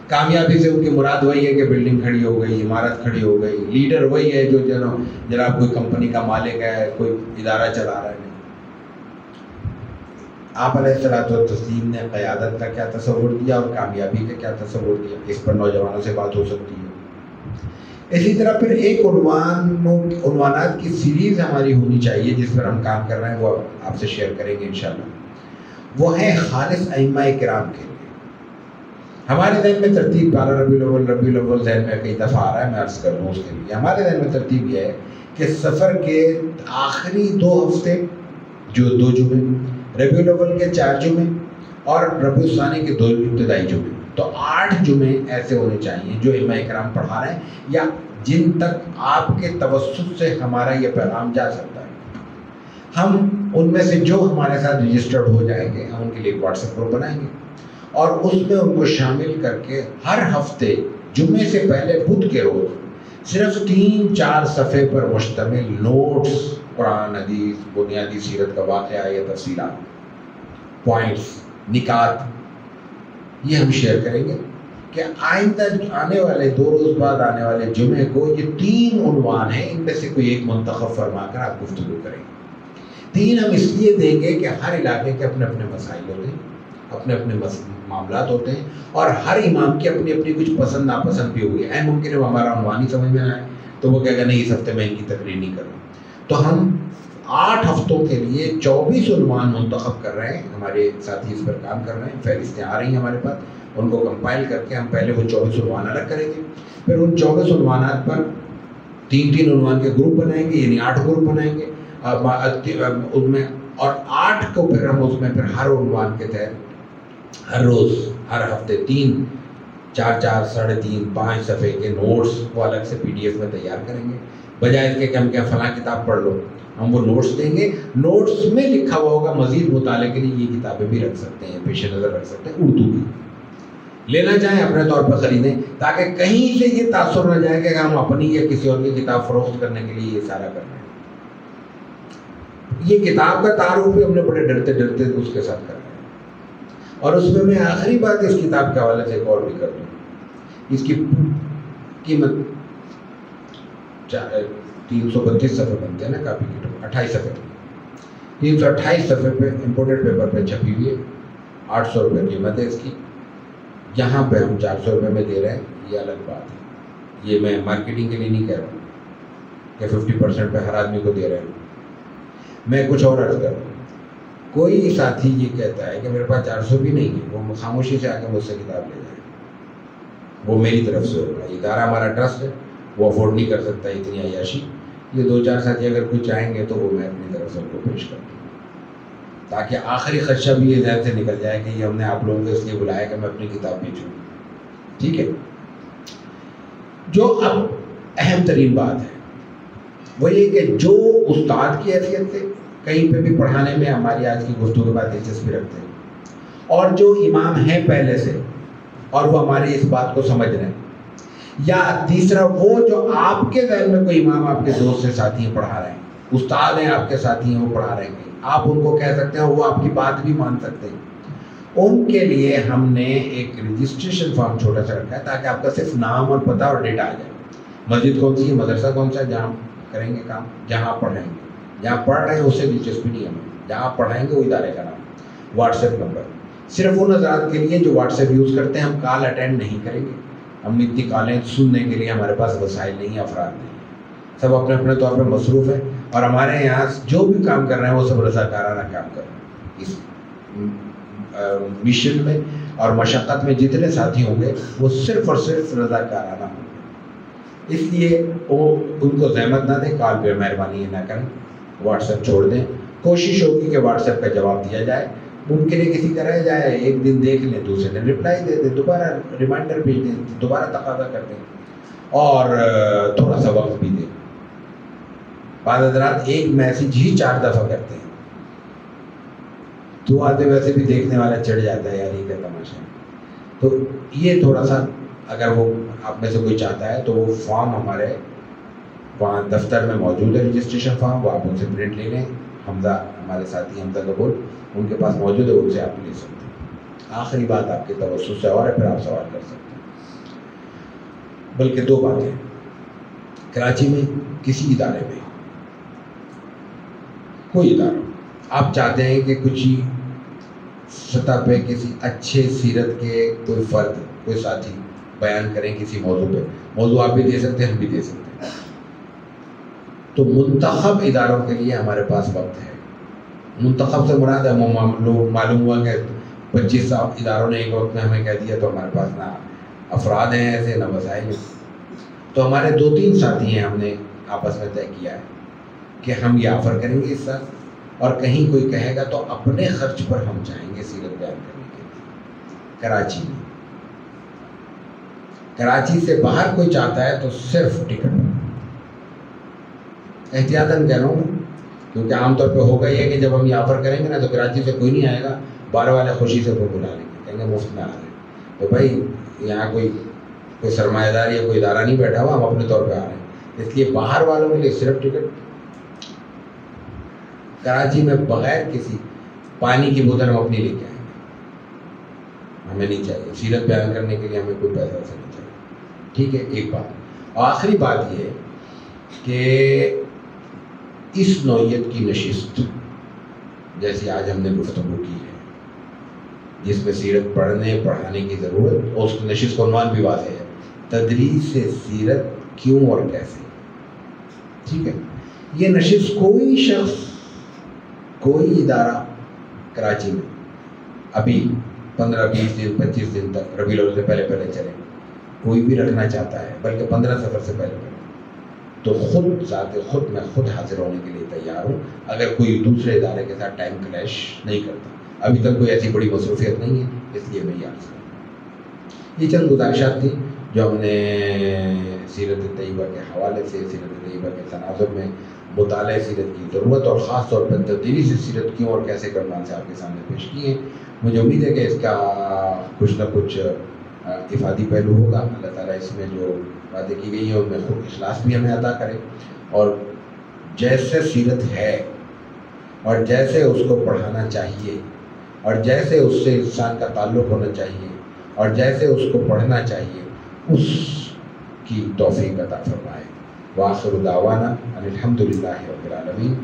Speaker 1: کامیابی سے ان کی مراد وہی ہے کہ بلڈنگ کھڑی ہو گئی، عمارت کھڑی ہو گئی، لیڈر وہی ہے جو جناب کوئی کمپنی کا مالک ہے، کوئی ادارہ چلا رہا ہے۔ آپ علیہ الصلوۃ والتسلیم نے قیادت کا کیا تصور دیا اور کامیابی کا کیا تصور دیا، اس پر نوجوانوں سے بات ہو سکتی ہے۔ اسی طرح پھر ایک عنوانات کی سیریز ہماری ہونی چاہیے جس پر ہم کام کر رہے ہیں، وہ آپ سے شیئر کریں گے انشاءاللہ۔ وہ ہے خالص ائمہ کرام کے لیے۔ ہمارے ذہن میں ترتیب 12 ربیع الاول ذہن میں کئی دفعہ آ رہا ہے، میں عرض کر دوں اس کے لیے۔ ہمارے ذہن میں ترتیب یہ ہے کہ سفر کے آخری 2 ہفتے جو 2 جمعے، ربیع الاول کے 4 جمعے اور ربیع الثانی کے 2 ابتدائی جمعے، تو 8 جمعے ایسے ہونے چاہیے جو ائمہ کرام پڑھا رہے ہیں یا جن تک آپ کے توسط سے ہمارا یہ پیغام جا سکتا ہے۔ ہم ان میں سے جو ہمارے ساتھ رجسٹرڈ ہو جائیں گے، ہم ان کے لیے ایک واٹس ایپ گروپ بنائیں گے اور اس میں ان کو شامل کر کے ہر ہفتے جمعے سے پہلے بدھ کے روز صرف 3-4 صفحے پر مشتمل نوٹس، قرآن، حدیث، بنیادی سیرت کا واقعہ یا تفصیلات، پوائنٹس، نکات، یہ ہم شیئر کریں گے کہ آئندہ آنے والے 2 روز بعد آنے والے جمعے کو یہ 3 عنوان ہیں، ان میں سے کوئی ایک منتخب فرما کر آپ گفتگو کریں گے۔ 3 ہم اس لیے دیں گے کہ ہر علاقے کے اپنے اپنے مسائل ہوتے ہیں، اپنے اپنے معاملات ہوتے ہیں اور ہر امام کی اپنی اپنی کچھ پسند ناپسند بھی ہوگی۔ ممکن ہے وہ ہمارا عنوان ہی سمجھ میں نہ آئے تو وہ کہے گا نہیں اس ہفتے میں ان کی تقریر نہیں کروں۔ تو ہم 8 ہفتوں کے لیے 24 عنوان منتخب کر رہے ہیں، ہمارے ساتھی اس پر کام کر رہے ہیں، فہرستیں آ رہی ہیں ہمارے پاس، ان کو کمپائل کر کے ہم پہلے وہ 24 عنوان الگ کریں گے، پھر ان 24 عنوانات پر 3 عنوان کے گروپ بنائیں گے، یعنی 8 گروپ بنائیں گے ان میں، اور 8 کو پھر ہم اس میں پھر ہر عنوان کے تحت ہر روز ہر ہفتے 3-4 3.5 5 صفحے کے نوٹس وہ الگ سے PDF میں تیار کریں گے، بجائے اس کے کہ ہم کیا فلاں کتاب پڑھ لو، ہم وہ نوٹس دیں گے۔ نوٹس میں لکھا ہوا ہوگا مزید مطالعے کے لیے یہ کتابیں بھی رکھ سکتے ہیں، پیش نظر رکھ سکتے ہیں، اردو بھی لینا چاہیں اپنے طور پر خریدیں، تاکہ کہیں سے یہ تاثر نہ جائے کہ ہم اپنی یا کسی اور کی کتاب فروخت کرنے کے لیے یہ سارا کر رہے ہیں۔ یہ کتاب کا تعارف بھی ہم نے بڑے ڈرتے ڈرتے اس کے ساتھ کر رہے ہیں۔ اور اس میں آخری بات اس کتاب کے حوالے سے ایک اور بھی کر دوں، اس کی قیمت 332 صفحے بنتے ہیں نا کاپی کی، 28 صفحے 328 صفحے پہ امپورٹڈ پیپر پہ چھپی ہوئی ہے، 800 روپے قیمت ہے اس کی۔ یہاں پہ ہم 400 روپے میں دے رہے ہیں، یہ الگ بات ہے، یہ میں مارکیٹنگ کے لیے نہیں کہہ رہا ہوں کہ 50% پہ ہر آدمی کو دے رہے ہیں۔ میں کچھ اور عرض کر رہا ہوں، کوئی ساتھی یہ کہتا ہے کہ میرے پاس 400 بھی نہیں ہے، وہ خاموشی سے آ کے مجھ سے کتاب لے جائے، وہ میری طرف سے ہوگا، ادارہ ہمارا ٹرسٹ ہے، وہ افورڈ نہیں کر سکتا اتنی عیاشی۔ یہ 2-4 ساتھی اگر کوئی چاہیں گے تو وہ میں اپنی طرف سے ان کو پیش کر دوں، تاکہ آخری خدشہ بھی یہ ذہن سے نکل جائے کہ یہ ہم نے آپ لوگوں کو اس لیے بلایا کہ میں اپنی کتاب بیچوں۔ ٹھیک ہے، جو اب اہم ترین بات ہے وہ یہ کہ جو استاد کی حیثیت سے کہیں پہ بھی پڑھانے میں ہماری آج کی گفتگو کے بعد دلچسپی رکھتے ہیں، اور جو امام ہیں پہلے سے اور وہ ہماری اس بات کو سمجھ رہے ہیں، یا تیسرا وہ جو آپ کے ذہن میں کوئی امام آپ کے دوست سے ساتھی ہیں پڑھا رہے ہیں، استاد ہیں آپ کے ساتھی ہیں وہ پڑھا رہے ہیں، آپ ان کو کہہ سکتے ہیں، وہ آپ کی بات بھی مان سکتے ہیں، ان کے لیے ہم نے ایک رجسٹریشن فارم چھوٹا سا رکھا ہے تاکہ آپ کا صرف نام اور پتہ اور ڈیٹا آ جائے، مسجد کون سی ہے، مدرسہ کون سا ہے، جہاں کریں گے کام، جہاں پڑھیں گے، جہاں پڑھ رہے ہیں اس سے دلچسپی نہیں ہمیں، جہاں پڑھائیں گے وہ ادارے کا نام، واٹس ایپ نمبر صرف ان حضرات کے لیے جو واٹس ایپ یوز کرتے ہیں، ہم کال اٹینڈ نہیں کریں گے، ہم اتنی کالیں سننے کے لیے ہمارے پاس وسائل نہیں، افراد نہیں، سب اپنے اپنے طور پہ مصروف ہیں، اور ہمارے یہاں جو بھی کام کر رہے ہیں وہ سب رضاکارانہ کام کر رہے ہیں۔ اس مشن میں اور مشقت میں جتنے ساتھی ہوں گے وہ صرف اور صرف رضاکارانہ ہوں گے، اس لیے وہ ان کو زحمت نہ دیں، کال پہ مہربانی نہ کریں، واٹس ایپ چھوڑ دیں، کوشش ہوگی کہ واٹس ایپ کا جواب دیا جائے، ممکن ہے کسی کا رہ جائے، ایک دن دیکھ لیں، دوسرے دن رپلائی دے دیں، دوبارہ ریمائنڈر بھیج دیں، دوبارہ تقاضا کر دیں، اور تھوڑا سا وقت بھی دیں۔ بعض حضرات ایک میسج ہی 4 دفعہ کرتے ہیں، تو آتے ویسے بھی دیکھنے والا چڑھ جاتا ہے، یار یہ کیا تماشا ہے۔ تو یہ تھوڑا سا اگر وہ آپ میں سے کوئی چاہتا ہے تو وہ فارم ہمارے وہاں دفتر میں موجود ہے، رجسٹریشن فارم، وہ آپ ان سے پرنٹ لے لیں، حمزہ ہمارے ساتھی حمزہ قبول ان کے پاس موجود ہے، ان سے آپ لے سکتے ہیں۔ آخری بات آپ کے توسط سے اور ہے، پھر آپ سوال کر سکتے ہیں۔ بلکہ 2 باتیں، کراچی میں کسی ادارے میں، کوئی ادارہ آپ چاہتے ہیں کہ کچھ ہی سطح پہ کسی اچھے سیرت کے کوئی فرد، کوئی ساتھی بیان کریں کسی موضوع پہ. موضوع آپ بھی دے سکتے ہیں، ہم بھی دے سکتے ہیں. تو منتخب اداروں کے لیے ہمارے پاس وقت ہے. منتخب سے مراد ہے معلوم ہوا کہ 25 اداروں نے ایک وقت میں ہمیں کہہ دیا، تو ہمارے پاس نہ افراد ہیں ایسے، نہ وسائل ہیں. تو ہمارے 2-3 ساتھی ہیں، ہم نے آپس میں طے کیا ہے کہ ہم یہ آفر کریں گے اس سال، اور کہیں کوئی کہے گا تو اپنے خرچ پر ہم جائیں گے سیرت بیان کرنے کے لیے کراچی میں. کراچی سے باہر کوئی چاہتا ہے تو صرف ٹکٹ، احتیاطاً کہہ رہا ہوں، کیونکہ عام طور پہ ہوگا یہ کہ جب ہم یہ آفر کریں گے نا تو کراچی سے کوئی نہیں آئے گا، بارہ والے خوشی سے کوئی بلا لیں گے، کہیں گے مفت میں آ رہے ہیں. تو بھائی یہاں کوئی سرمایہ دار یا کوئی ادارہ نہیں بیٹھا ہوا، ہم اپنے طور پہ آ رہے ہیں. اس لیے باہر والوں کے لیے صرف ٹکٹ. کراچی میں بغیر کسی پانی کی بوتل ہم اپنی لے کے آئیں گے، ہمیں نہیں چاہیے. سیرت بیان کرنے کے لیے ہمیں کوئی پیسہ سے نہیں چاہیے. ٹھیک ہے، ایک بات. اور آخری بات یہ کہ اس نوعیت کی نشست جیسی آج ہم نے گفتگو کی ہے، جس میں سیرت پڑھانے کی ضرورت، اور اس کی نشست کا عنوان بھی واضح ہے، تدریس سیرت کیوں اور کیسے. ٹھیک ہے، یہ نشست کوئی شخص، کوئی ادارہ کراچی میں ابھی 15-20 دن 25 دن تک ربیع الاول سے پہلے چلے، کوئی بھی رکھنا چاہتا ہے، بلکہ 15 سفر سے پہلے تو خود میں حاضر ہونے کے لیے تیار ہوں، اگر کوئی دوسرے ادارے کے ساتھ ٹائم کلیش نہیں کرتا. ابھی تک کوئی ایسی بڑی مصروفیت نہیں ہے، اس لیے میں یہ عرض کروں. یہ چند گزارشات تھیں جو ہم نے سیرت طیبہ کے حوالے سے، سیرت طیبہ کے تناظر میں مطالعہ سیرت کی ضرورت اور خاص طور پر تدریس سیرت کیوں اور کیسے کے عنوان سے آپ کے سامنے پیش کی ہیں. مجھے امید ہے کہ اس کا کچھ نہ کچھ افادی پہلو ہوگا. اللہ تعالیٰ اس میں جو باتیں کی گئی ہیں ان میں خود اخلاص بھی ہمیں عطا کرے، اور جیسے سیرت ہے اور جیسے اس کو پڑھانا چاہیے اور جیسے اس سے انسان کا تعلق ہونا چاہیے اور جیسے اس کو پڑھنا چاہیے، اس کی توفیق عطا فرمائے. وآخر دعوانا ان الحمد للہ رب العالمین.